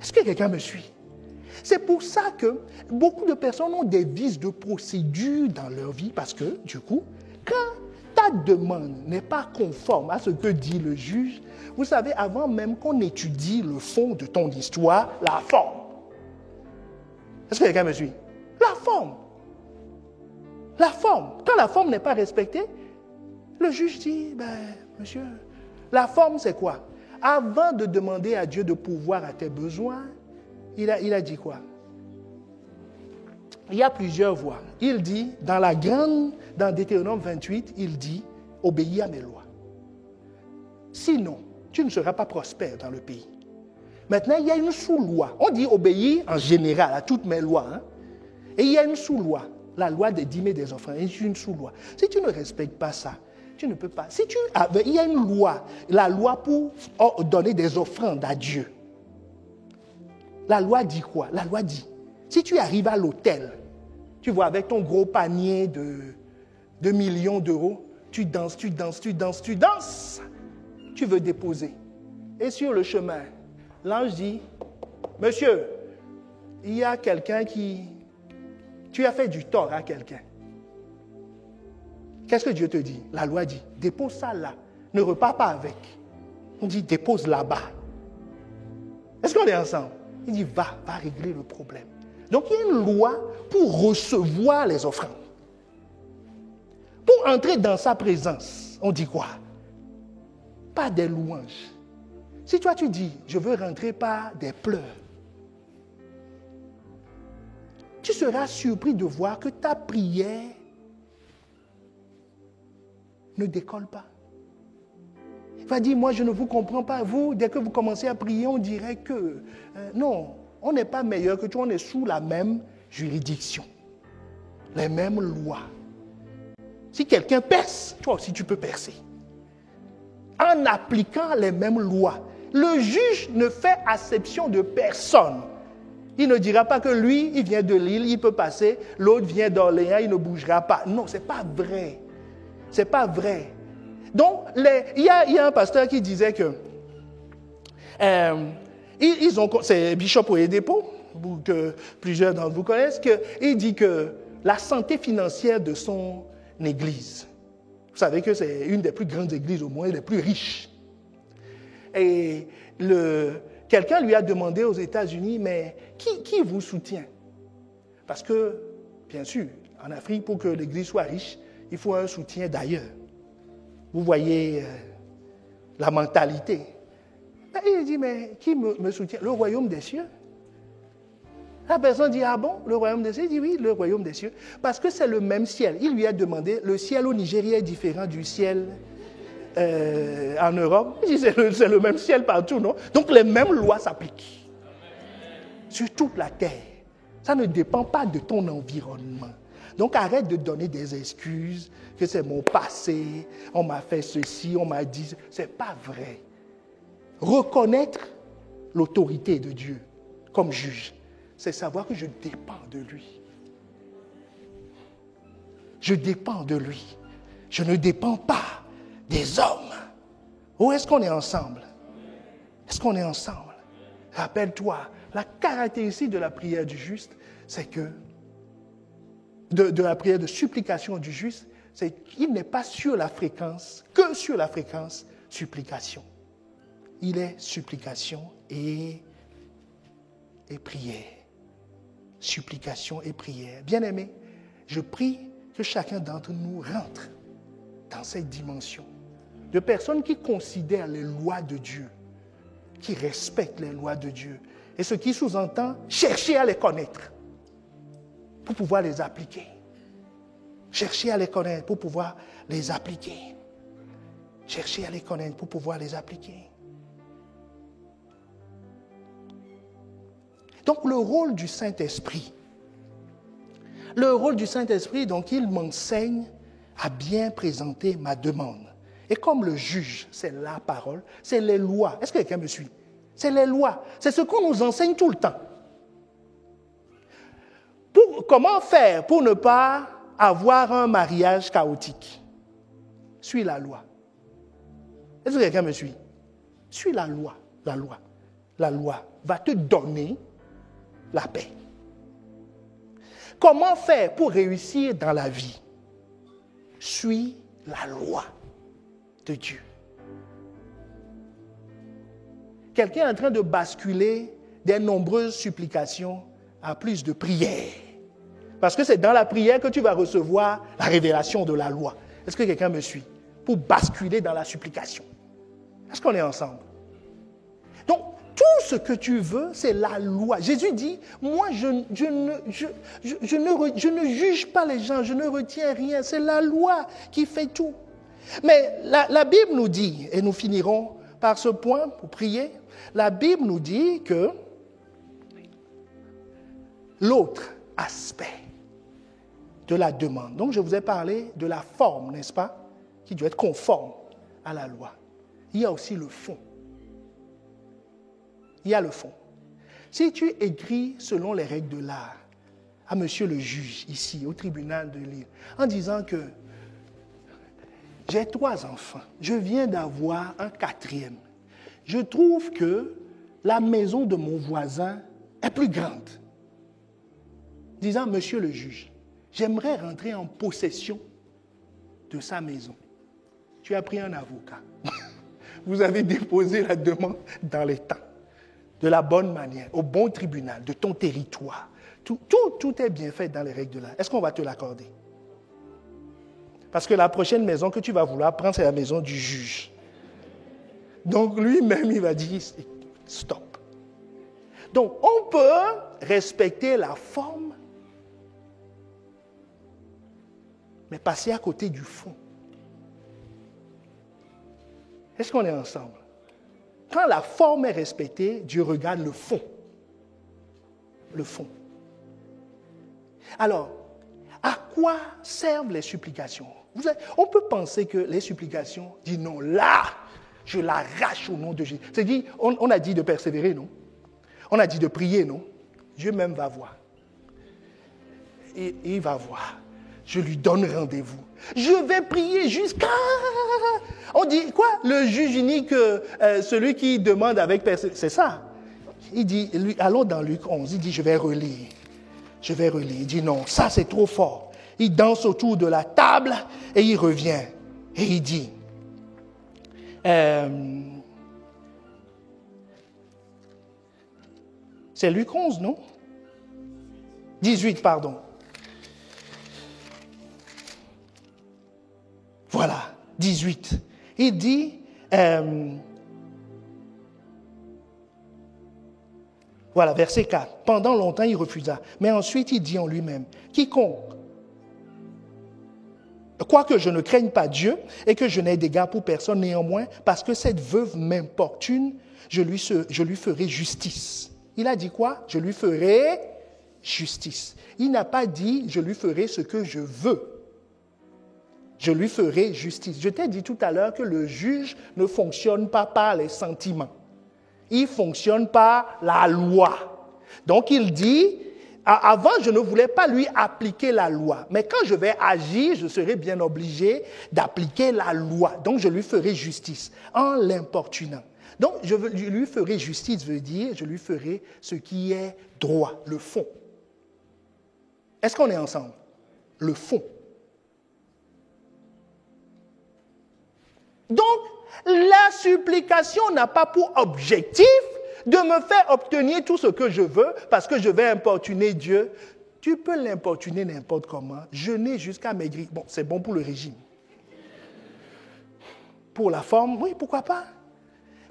Est-ce que quelqu'un me suit? C'est pour ça que beaucoup de personnes ont des vices de procédure dans leur vie, parce que, du coup, quand ta demande n'est pas conforme à ce que dit le juge, vous savez, avant même qu'on étudie le fond de ton histoire, la forme. Est-ce que quelqu'un me suit? La forme. La forme. Quand la forme n'est pas respectée, le juge dit, monsieur, la forme c'est quoi? Avant de demander à Dieu de pourvoir à tes besoins, il a dit quoi? Il y a plusieurs voies. Il dit, dans Deutéronome 28, il dit, obéis à mes lois. Sinon, tu ne seras pas prospère dans le pays. Maintenant, il y a une sous-loi. On dit obéir en général à toutes mes lois. Hein? Et il y a une sous-loi, la loi des dîmes et des offrandes. C'est une sous-loi. Si tu ne respectes pas ça, tu ne peux pas. Il y a une loi, la loi pour donner des offrandes à Dieu. La loi dit quoi? La loi dit, si tu arrives à l'autel Tu vois, avec ton gros panier de millions d'euros, tu danses. Tu veux déposer. Et sur le chemin, l'ange dit, monsieur, il y a quelqu'un qui... Tu as fait du tort à quelqu'un. Qu'est-ce que Dieu te dit? La loi dit, dépose ça là. Ne repars pas avec. On dit, dépose là-bas. Est-ce qu'on est ensemble? Il dit, va régler le problème. Donc, il y a une loi pour recevoir les offrandes. Pour entrer dans sa présence, on dit quoi? Pas des louanges. Si toi, tu dis, je veux rentrer par des pleurs, tu seras surpris de voir que ta prière ne décolle pas. Il va dire, moi, je ne vous comprends pas. Vous, dès que vous commencez à prier, on dirait que... non, on n'est pas meilleur que toi, on est sous la même juridiction. Les mêmes lois. Si quelqu'un perce, toi aussi tu peux percer. En appliquant les mêmes lois. Le juge ne fait acception de personne. Il ne dira pas que lui, il vient de Lille, il peut passer, l'autre vient d'Orléans, il ne bougera pas. Non, ce n'est pas vrai. Ce n'est pas vrai. Donc, il y a un pasteur qui disait que c'est Bishop Oyedepo, que plusieurs d'entre vous connaissent, il dit que la santé financière de son église, vous savez que c'est une des plus grandes églises au monde, les plus riches. Et quelqu'un lui a demandé aux États-Unis, mais qui vous soutient? Parce que, bien sûr, en Afrique, pour que l'église soit riche, il faut un soutien d'ailleurs. Vous voyez la mentalité. Il dit, mais qui me soutient? Le royaume des cieux. La personne dit, ah bon, le royaume des cieux? Il dit, oui, le royaume des cieux. Parce que c'est le même ciel. Il lui a demandé, le ciel au Nigeria est différent du ciel en Europe. Il dit, c'est le même ciel partout, non? Donc les mêmes lois s'appliquent. Sur toute la terre. Ça ne dépend pas de ton environnement. Donc arrête de donner des excuses, que c'est mon passé, on m'a fait ceci, on m'a dit... Ce n'est pas vrai. Reconnaître l'autorité de Dieu comme juge, c'est savoir que je dépends de lui. Je dépends de lui. Je ne dépends pas des hommes. Où est-ce qu'on est ensemble? Est-ce qu'on est ensemble? Rappelle-toi, la caractéristique de la prière du juste, c'est que de la prière de supplication du juste, c'est qu'il n'est pas sur la fréquence, que sur la fréquence supplication. Il est supplication et prière. Supplication et prière. Bien-aimés, je prie que chacun d'entre nous rentre dans cette dimension de personnes qui considèrent les lois de Dieu, qui respectent les lois de Dieu, et ce qui sous-entend chercher à les connaître pour pouvoir les appliquer. Chercher à les connaître pour pouvoir les appliquer. Chercher à les connaître pour pouvoir les appliquer. Donc le rôle du Saint-Esprit. Le rôle du Saint-Esprit, donc il m'enseigne à bien présenter ma demande. Et comme le juge, c'est la parole, c'est les lois. Est-ce que quelqu'un me suit? C'est les lois. C'est ce qu'on nous enseigne tout le temps. Comment faire pour ne pas avoir un mariage chaotique? Suis la loi. Est-ce que quelqu'un me suit? Suis la loi. La loi. La loi va te donner la paix. Comment faire pour réussir dans la vie? Suis la loi de Dieu. Quelqu'un est en train de basculer des nombreuses supplications à plus de prières. Parce que c'est dans la prière que tu vas recevoir la révélation de la loi. Est-ce que quelqu'un me suit? Pour basculer dans la supplication. Est-ce qu'on est ensemble? Donc, tout ce que tu veux, c'est la loi. Jésus dit, moi, je ne juge pas les gens, je ne retiens rien. C'est la loi qui fait tout. Mais la Bible nous dit, et nous finirons par ce point pour prier, la Bible nous dit que l'autre aspect de la demande, donc je vous ai parlé de la forme, n'est-ce pas, qui doit être conforme à la loi. Il y a aussi le fond. Il y a le fond. Si tu écris selon les règles de l'art, à monsieur le juge, ici, au tribunal de Lille, en disant que j'ai 3 enfants, je viens d'avoir un 4e. Je trouve que la maison de mon voisin est plus grande. Disant, monsieur le juge, j'aimerais rentrer en possession de sa maison. Tu as pris un avocat. Vous avez déposé la demande dans les temps, de la bonne manière, au bon tribunal, de ton territoire. Tout est bien fait dans les règles de l'art. Est-ce qu'on va te l'accorder? Parce que la prochaine maison que tu vas vouloir prendre, c'est la maison du juge. Donc lui-même, il va dire, stop. Donc on peut respecter la forme, mais passer à côté du fond. Est-ce qu'on est ensemble? Quand la forme est respectée, Dieu regarde le fond. Le fond. Alors, à quoi servent les supplications? On peut penser que les supplications disent non, là, je l'arrache au nom de Jésus. C'est-à-dire, on a dit de persévérer, non? On a dit de prier, non? Dieu même va voir. Et il va voir. Je lui donne rendez-vous. Je vais prier jusqu'à... On dit quoi? Le juge unique, celui qui demande avec persévérance. C'est ça. Il dit, allons dans Luc 11, il dit, je vais relire. Il dit, non, ça c'est trop fort. Il danse autour de la table et il revient. Et il dit, c'est Luc 11, non? 18, pardon. Voilà, 18. Il dit, voilà, verset 4. Pendant longtemps, il refusa. Mais ensuite, il dit en lui-même, quiconque, quoique je ne craigne pas Dieu et que je n'ai d'égard pour personne, néanmoins, parce que cette veuve m'importune, je lui ferai justice. Il a dit quoi? Je lui ferai justice. Il n'a pas dit, je lui ferai ce que je veux. Je lui ferai justice. Je t'ai dit tout à l'heure que le juge ne fonctionne pas par les sentiments. Il fonctionne par la loi. Donc il dit, avant je ne voulais pas lui appliquer la loi, mais quand je vais agir, je serai bien obligé d'appliquer la loi. Donc je lui ferai justice en l'importunant. Donc je lui ferai justice veut dire, je lui ferai ce qui est droit, le fond. Est-ce qu'on est ensemble? Le fond. Donc, la supplication n'a pas pour objectif de me faire obtenir tout ce que je veux parce que je vais importuner Dieu. Tu peux l'importuner n'importe comment, jeûner jusqu'à maigrir. Bon, c'est bon pour le régime. Pour la forme, oui, pourquoi pas.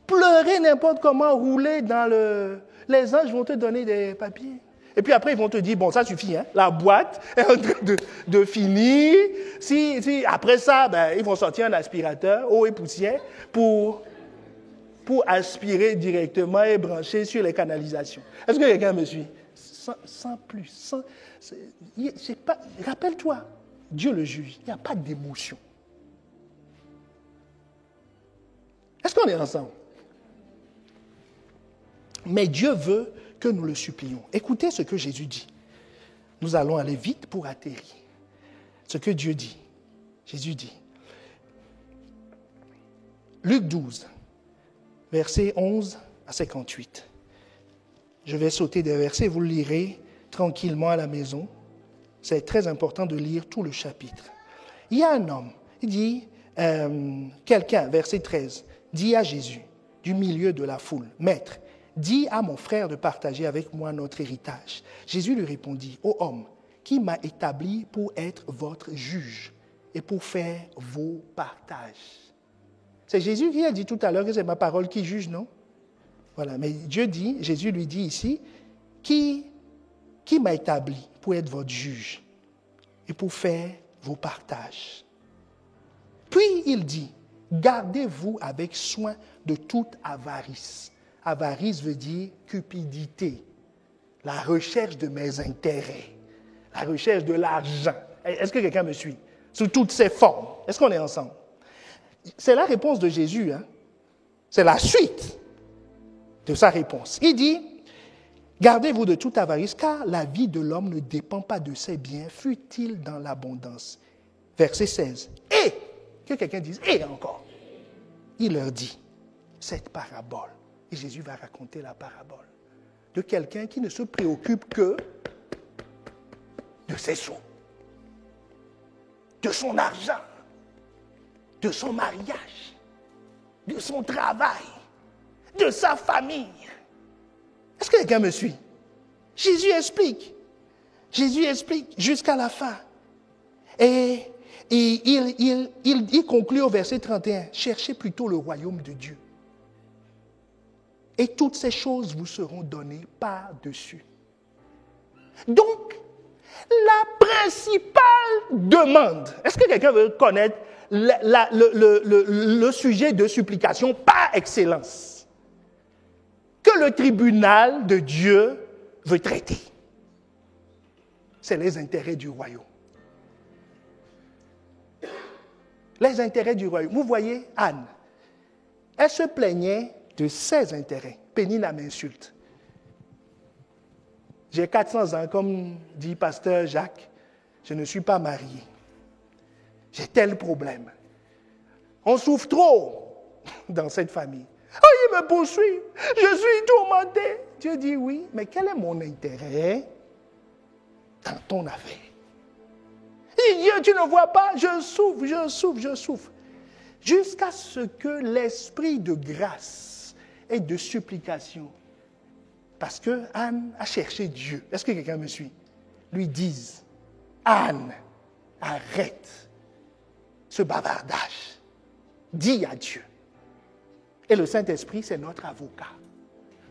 Pleurer n'importe comment, rouler dans le... Les anges vont te donner des papiers. Et puis après, ils vont te dire, bon, ça suffit, hein? La boîte est en train de finir. Si après ça, ils vont sortir un aspirateur, eau et poussière, pour aspirer directement et brancher sur les canalisations. Est-ce que quelqu'un me suit? Sans plus. Rappelle-toi, Dieu le juge, il n'y a pas d'émotion. Est-ce qu'on est ensemble? Mais Dieu veut que nous le supplions. Écoutez ce que Jésus dit. Nous allons aller vite pour atterrir. Ce que Dieu dit. Jésus dit. Luc 12, versets 11 à 58. Je vais sauter des versets, vous le lirez tranquillement à la maison. C'est très important de lire tout le chapitre. Il y a un homme, il dit, quelqu'un, verset 13, dit à Jésus, du milieu de la foule, « Maître, dis à mon frère de partager avec moi notre héritage. » Jésus lui répondit, « Ô homme, qui m'a établi pour être votre juge et pour faire vos partages. » C'est Jésus qui a dit tout à l'heure que c'est ma parole qui juge, non? Voilà, mais Jésus lui dit ici, « Qui m'a établi pour être votre juge et pour faire vos partages. » Puis il dit, « Gardez-vous avec soin de toute avarice. » Avarice veut dire cupidité, la recherche de mes intérêts, la recherche de l'argent. Est-ce que quelqu'un me suit? Sous toutes ses formes. Est-ce qu'on est ensemble? C'est la réponse de Jésus. Hein? C'est la suite de sa réponse. Il dit, Gardez-vous de toute avarice, car la vie de l'homme ne dépend pas de ses biens, fût-il dans l'abondance. Verset 16. Et, que quelqu'un dise, et encore, il leur dit, cette parabole, et Jésus va raconter la parabole, de quelqu'un qui ne se préoccupe que de ses sous, de son argent, de son mariage, de son travail, de sa famille. Est-ce que quelqu'un me suit? Jésus explique jusqu'à la fin. Et il conclut au verset 31, cherchez plutôt le royaume de Dieu. Et toutes ces choses vous seront données par-dessus. Donc, la principale demande, est-ce que quelqu'un veut connaître le sujet de supplication par excellence que le tribunal de Dieu veut traiter? C'est les intérêts du royaume. Les intérêts du royaume. Vous voyez, Anne, elle se plaignait de ses intérêts. Pénina m'insulte. J'ai 400 ans, comme dit pasteur Jacques. Je ne suis pas marié. J'ai tel problème. On souffre trop dans cette famille. Oh, il me poursuit. Je suis tourmenté. Dieu dit oui, mais quel est mon intérêt dans ton affaire? Il dit, Dieu, tu ne vois pas, je souffre. Jusqu'à ce que l'esprit de grâce et de supplication, parce que Anne a cherché Dieu, est-ce que quelqu'un me suit? Lui dise, Anne, arrête ce bavardage. Dis à Dieu. Et le Saint-Esprit, c'est notre avocat.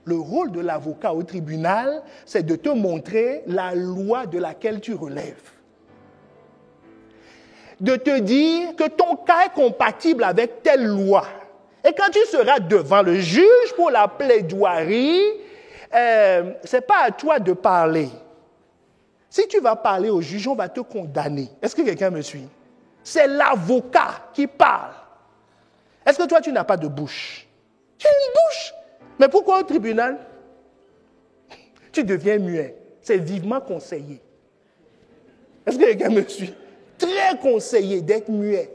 Le rôle de l'avocat au tribunal, c'est de te montrer la loi de laquelle tu relèves. De te dire que ton cas est compatible avec telle loi. Et quand tu seras devant le juge pour la plaidoirie, ce n'est pas à toi de parler. Si tu vas parler au juge, on va te condamner. Est-ce que quelqu'un me suit? C'est l'avocat qui parle. Est-ce que toi, tu n'as pas de bouche? Tu as une bouche. Mais pourquoi au tribunal? Tu deviens muet. C'est vivement conseillé. Est-ce que quelqu'un me suit? Très conseillé d'être muet.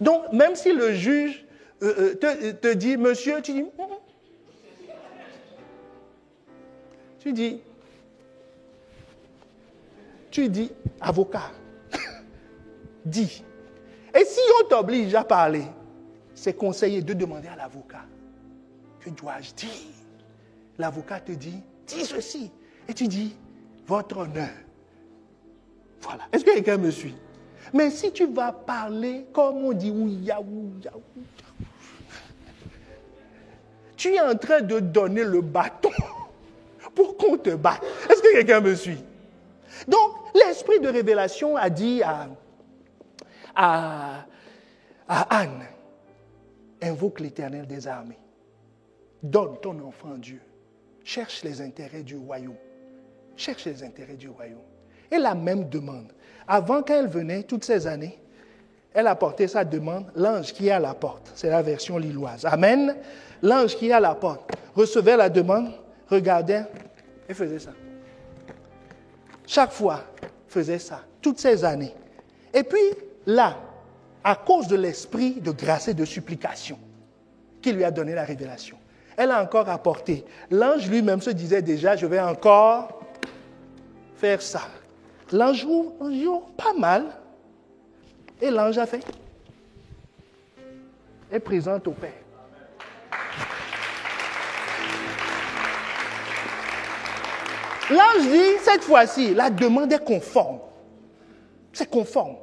Donc, même si le juge te dit, monsieur, tu dis... Tu dis, avocat, dis. Et si on t'oblige à parler, c'est conseillé de demander à l'avocat. Que dois-je dire? L'avocat te dit, dis ceci. Et tu dis, votre honneur. Voilà. Est-ce que quelqu'un me suit? Mais si tu vas parler comme on dit, ouya, tu es en train de donner le bâton pour qu'on te batte. Est-ce que quelqu'un me suit? Donc, l'esprit de révélation a dit à Anne, invoque l'Éternel des armées. Donne ton enfant à Dieu. Cherche les intérêts du royaume. Cherche les intérêts du royaume. Et la même demande. Avant qu'elle venait, toutes ces années, elle apportait sa demande, l'ange qui est à la porte. C'est la version lilloise. Amen. L'ange qui est à la porte recevait la demande, regardait et faisait ça. Chaque fois, faisait ça. Toutes ces années. Et puis, là, à cause de l'esprit de grâce et de supplication qui lui a donné la révélation, elle a encore apporté. L'ange lui-même se disait déjà, je vais encore faire ça. L'ange joue pas mal. Et l'ange a fait. Et présente au Père. L'ange dit, cette fois-ci, la demande est conforme. C'est conforme.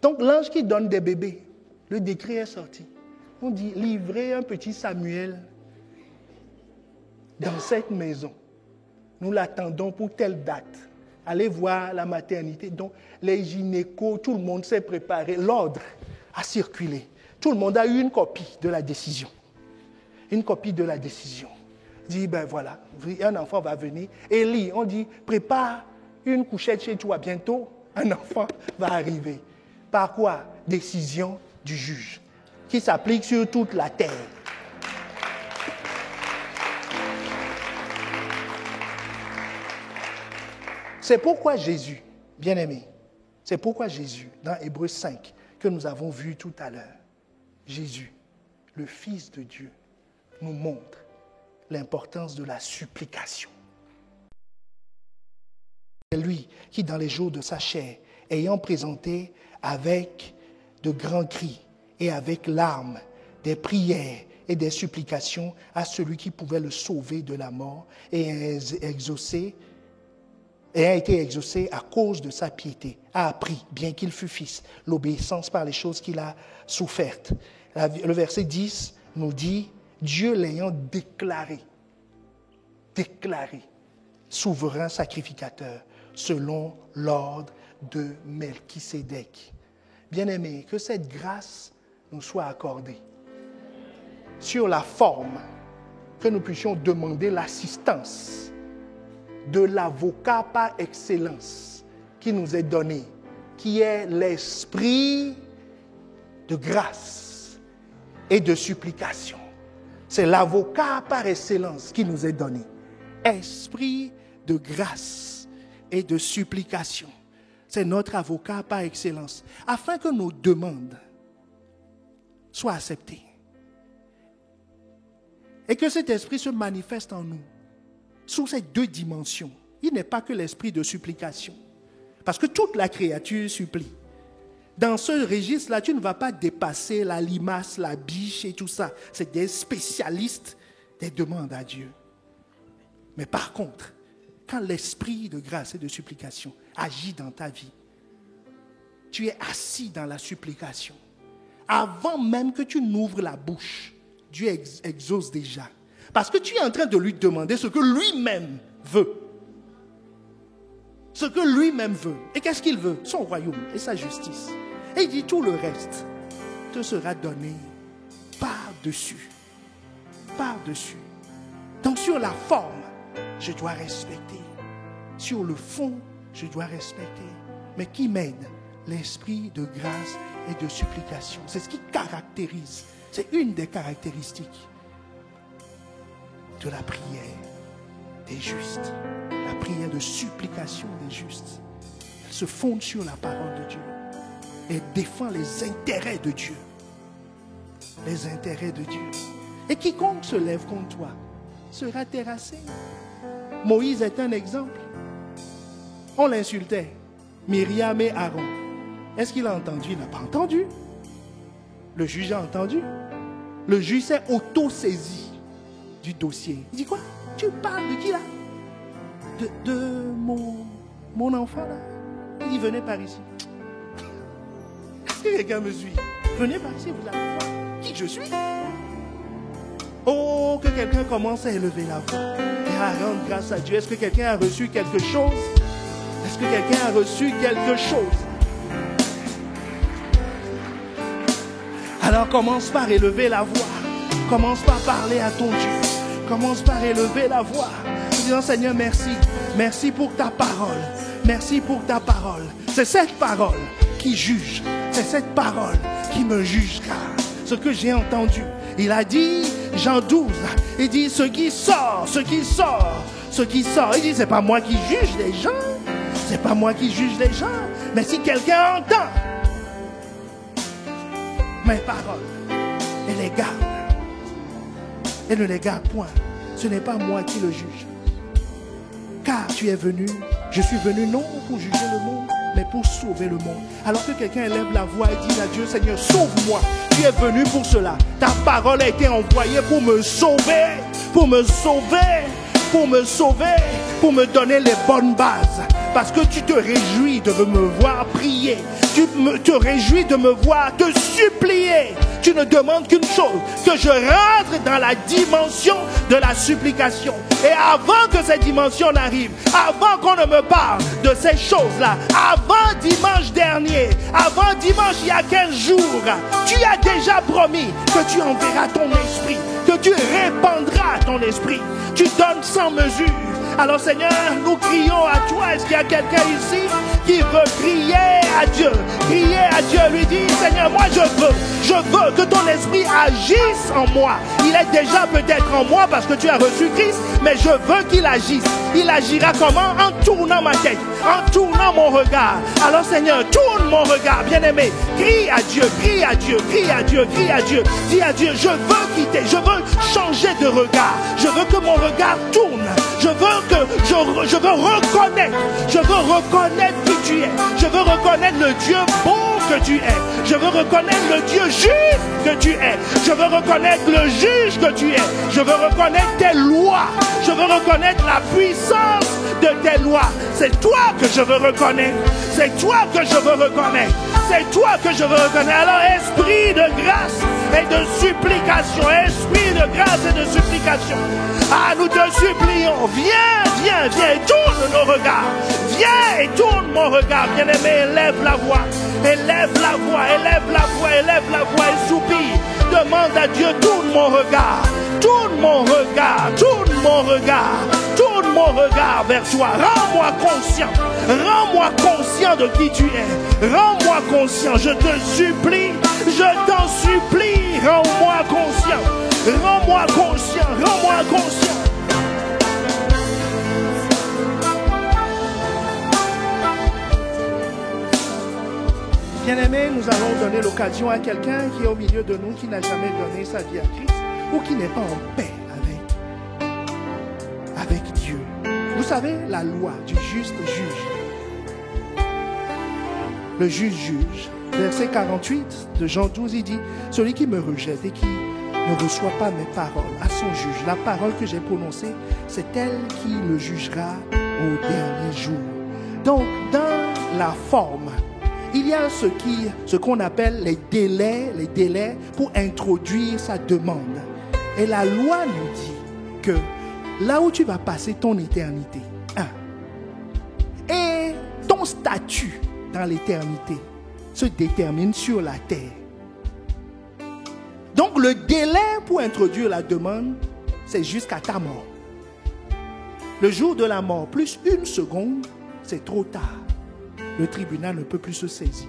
Donc l'ange qui donne des bébés, le décret est sorti. On dit, livrez un petit Samuel dans cette maison. Nous l'attendons pour telle date. Allez voir la maternité. Donc, les gynécos, tout le monde s'est préparé. L'ordre a circulé. Tout le monde a eu une copie de la décision. Une copie de la décision. Dit, ben voilà, un enfant va venir. Élie, on dit, prépare une couchette chez toi. Bientôt, un enfant va arriver. Par quoi? Décision du juge, qui s'applique sur toute la terre. C'est pourquoi Jésus, bien-aimé, c'est pourquoi Jésus, dans Hébreux 5, que nous avons vu tout à l'heure, Jésus, le Fils de Dieu, nous montre l'importance de la supplication. C'est lui qui, dans les jours de sa chair, ayant présenté avec de grands cris et avec larmes des prières et des supplications à celui qui pouvait le sauver de la mort et a été exaucé à cause de sa piété, a appris, bien qu'il fût fils, l'obéissance par les choses qu'il a souffertes. Le verset 10 nous dit, Dieu l'ayant déclaré, souverain sacrificateur, selon l'ordre de Melchisédek. Bien-aimés, que cette grâce nous soit accordée. Sur la forme, que nous puissions demander l'assistance de l'avocat par excellence qui nous est donné, qui est l'esprit de grâce et de supplication. C'est l'avocat par excellence qui nous est donné. Esprit de grâce et de supplication. C'est notre avocat par excellence, afin que nos demandes soient acceptées. Et que cet esprit se manifeste en nous sous ces deux dimensions. Il n'est pas que l'esprit de supplication. Parce que toute la créature supplie. Dans ce registre-là, tu ne vas pas dépasser la limace, la biche et tout ça. C'est des spécialistes des demandes à Dieu. Mais par contre, quand l'esprit de grâce et de supplication agit dans ta vie, tu es assis dans la supplication. Avant même que tu n'ouvres la bouche, Dieu exauce déjà. Parce que tu es en train de lui demander ce que lui-même veut. Ce que lui-même veut. Et qu'est-ce qu'il veut? Son royaume et sa justice. Et il dit tout le reste te sera donné par-dessus. Par-dessus. Donc sur la forme, je dois respecter. Sur le fond, je dois respecter. Mais qui m'aide? L'esprit de grâce et de supplication. C'est ce qui caractérise. C'est une des caractéristiques de la prière des justes. La prière de supplication des justes. Elle se fonde sur la parole de Dieu. Elle défend les intérêts de Dieu. Les intérêts de Dieu. Et quiconque se lève contre toi sera terrassé. Moïse est un exemple. On l'insultait. Myriam et Aaron. Est-ce qu'il a entendu? Il n'a pas entendu. Le juge a entendu. Le juge s'est auto-saisi du dossier. Il dit quoi? Tu parles de qui là? De mon enfant là. Il dit venez par ici. Est-ce que quelqu'un me suit? Venez par ici, vous allez voir qui je suis. Oh, que quelqu'un commence à élever la voix et à rendre grâce à Dieu. Est-ce que quelqu'un a reçu quelque chose? Est-ce que quelqu'un a reçu quelque chose? Alors commence par élever la voix. Commence par parler à ton Dieu. Commence par élever la voix. En disant Seigneur, merci. Merci pour ta parole. Merci pour ta parole. C'est cette parole qui juge. C'est cette parole qui me jugera. Ce que j'ai entendu. Il a dit, Jean 12, il dit ce qui sort. Il dit c'est pas moi qui juge les gens. C'est pas moi qui juge les gens. Mais si quelqu'un entend mes paroles et les garde, et ne les garde point, ce n'est pas moi qui le juge. Car tu es venu, je suis venu non pour juger le monde, mais pour sauver le monde. Alors que quelqu'un élève la voix et dit à Dieu, Seigneur, sauve-moi. Tu es venu pour cela. Ta parole a été envoyée pour me sauver, pour me donner les bonnes bases. Parce que tu te réjouis de me voir prier. Tu te réjouis de me voir te supplier. Tu ne demandes qu'une chose, que je rentre dans la dimension de la supplication. Et avant que cette dimension n'arrive, avant qu'on ne me parle de ces choses-là, avant dimanche dernier, avant dimanche il y a 15 jours, tu as déjà promis que tu enverras ton esprit, que tu répandras ton esprit. Tu donnes sans mesure. Alors Seigneur, nous crions à toi. Est-ce qu'il y a quelqu'un ici qui veut crier à Dieu? Crier à Dieu, lui dire, Seigneur, moi je veux. Je veux que ton esprit agisse en moi. Il est déjà peut-être en moi parce que tu as reçu Christ, mais je veux qu'il agisse. Il agira comment? En tournant ma tête, en tournant mon regard. Alors Seigneur, tourne mon regard, bien-aimé. Crie à Dieu, crie à Dieu, crie à Dieu, crie à Dieu. Dis à Dieu, je veux quitter, je veux changer de regard. Je veux que mon regard tourne. Je veux reconnaître qui tu es. Je veux reconnaître le Dieu bon que tu es. Je veux reconnaître le Dieu juste que tu es. Je veux reconnaître le juge que tu es. Je veux reconnaître tes lois. Je veux reconnaître la puissance de tes lois. C'est toi que je veux reconnaître. C'est toi que je veux reconnaître. C'est toi que je veux reconnaître. Alors, esprit de grâce et de supplication. Esprit de grâce et de supplication. Ah, nous te supplions. Viens, viens, viens et tourne nos regards. Viens et tourne mon regard. Bien-aimé, élève la voix. Élève la voix, élève la voix, élève la voix et soupire. Demande à Dieu, tourne mon regard. Tourne mon regard, tourne mon regard. Tourne mon regard vers toi. Rends-moi conscient de qui tu es. Rends-moi conscient, je te supplie, je t'en supplie. Rends-moi conscient, rends-moi conscient, rends-moi conscient. Bien-aimés, nous allons donner l'occasion à quelqu'un qui est au milieu de nous, qui n'a jamais donné sa vie à Christ ou qui n'est pas en paix avec Dieu. Vous savez, la loi du juste juge. Le juge juge. Verset 48 de Jean 12, il dit, celui qui me rejette et qui ne reçoit pas mes paroles à son juge, la parole que j'ai prononcée, c'est elle qui le jugera au dernier jour. Donc, dans la forme, il y a ce qu'on appelle les délais pour introduire sa demande. Et la loi nous dit que là où tu vas passer ton éternité, et ton statut dans l'éternité se détermine sur la terre. Donc le délai pour introduire la demande, c'est jusqu'à ta mort. Le jour de la mort, plus 1 seconde, c'est trop tard. Le tribunal ne peut plus se saisir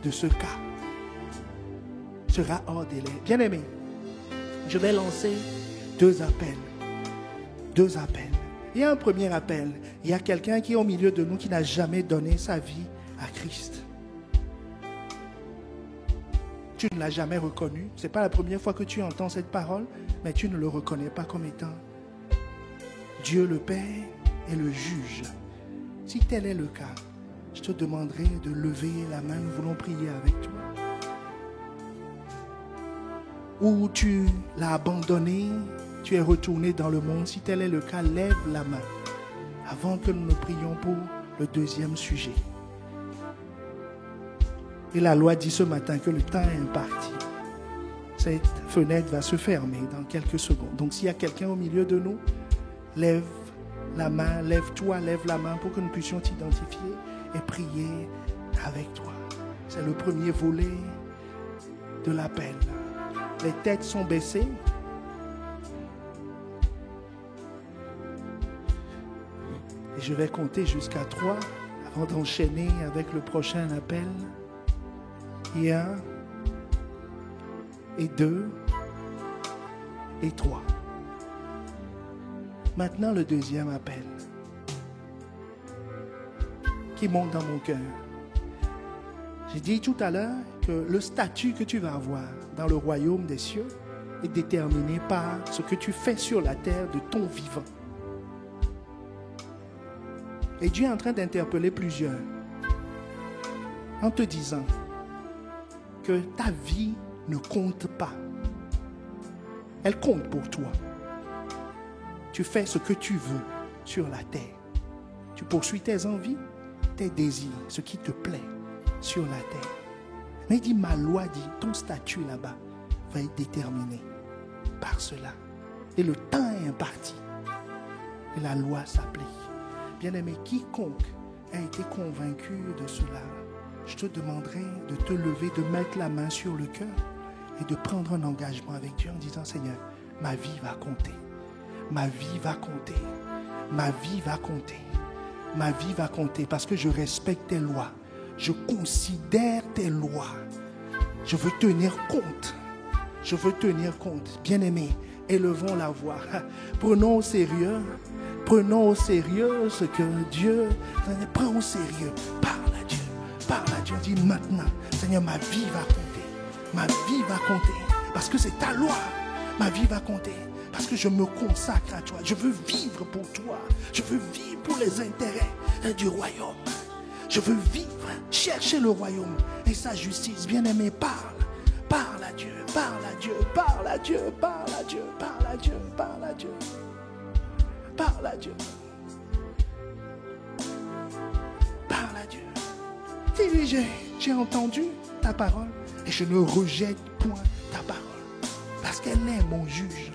de ce cas. Sera hors délai. Bien-aimé, je vais lancer 2 appels. 2 appels. Il y a un premier appel. Il y a quelqu'un qui est au milieu de nous qui n'a jamais donné sa vie à Christ. Tu ne l'as jamais reconnu. Ce n'est pas la première fois que tu entends cette parole, mais tu ne le reconnais pas comme étant Dieu le Père et le juge. Si tel est le cas, je te demanderai de lever la main. Nous voulons prier avec toi. Ou tu l'as abandonné, tu es retourné dans le monde. Si tel est le cas, lève la main avant que nous ne prions pour le deuxième sujet. Et la loi dit ce matin que le temps est imparti. Cette fenêtre va se fermer dans quelques secondes. Donc s'il y a quelqu'un au milieu de nous, lève la main, lève-toi, lève la main pour que nous puissions t'identifier et prier avec toi. C'est le premier volet de l'appel. Les têtes sont baissées. Et je vais compter jusqu'à 3 avant d'enchaîner avec le prochain appel. 1 et 2 et 3. Maintenant, le deuxième appel qui monte dans mon cœur. J'ai dit tout à l'heure que le statut que tu vas avoir dans le royaume des cieux est déterminé par ce que tu fais sur la terre de ton vivant. Et Dieu est en train d'interpeller plusieurs en te disant que ta vie ne compte pas. Elle compte pour toi. Tu fais ce que tu veux sur la terre. Tu poursuis tes envies, tes désirs, ce qui te plaît sur la terre. Mais il dit, ma loi dit, ton statut là-bas va être déterminé par cela. Et le temps est imparti. Et la loi s'applique. Bien-aimé, quiconque a été convaincu de cela, je te demanderai de te lever, de mettre la main sur le cœur et de prendre un engagement avec Dieu en disant, Seigneur, ma vie va compter. Ma vie va compter. Ma vie va compter. Ma vie va compter parce que je respecte tes lois. Je considère tes lois. Je veux tenir compte. Je veux tenir compte. Bien-aimés, élevons la voix. Prenons au sérieux. Prenons au sérieux ce que Dieu... Prends au sérieux. Parle à Dieu. Parle à Dieu. Dis maintenant, Seigneur, ma vie va compter. Ma vie va compter. Parce que c'est ta loi. Ma vie va compter. Parce que je me consacre à toi. Je veux vivre pour toi. Je veux vivre pour les intérêts du royaume. Je veux vivre, chercher le royaume et sa justice. Bien-aimé, parle. Parle à Dieu, parle à Dieu, parle à Dieu, parle à Dieu, parle à Dieu, parle à Dieu. Parle à Dieu. Parle à Dieu. Dis-lui, j'ai entendu ta parole et je ne rejette point ta parole. Parce qu'elle est mon juge.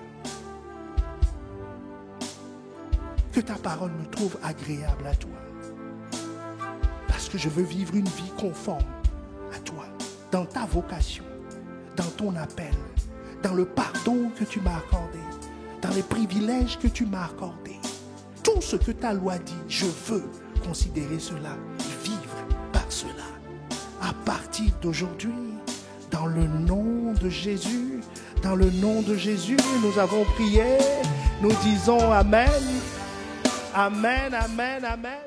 Que ta parole me trouve agréable à toi. Parce que je veux vivre une vie conforme à toi, dans ta vocation, dans ton appel, dans le pardon que tu m'as accordé, dans les privilèges que tu m'as accordés. Tout ce que ta loi dit, je veux considérer cela, vivre par cela. À partir d'aujourd'hui, dans le nom de Jésus, dans le nom de Jésus, nous avons prié, nous disons Amen, Amen, Amen, Amen.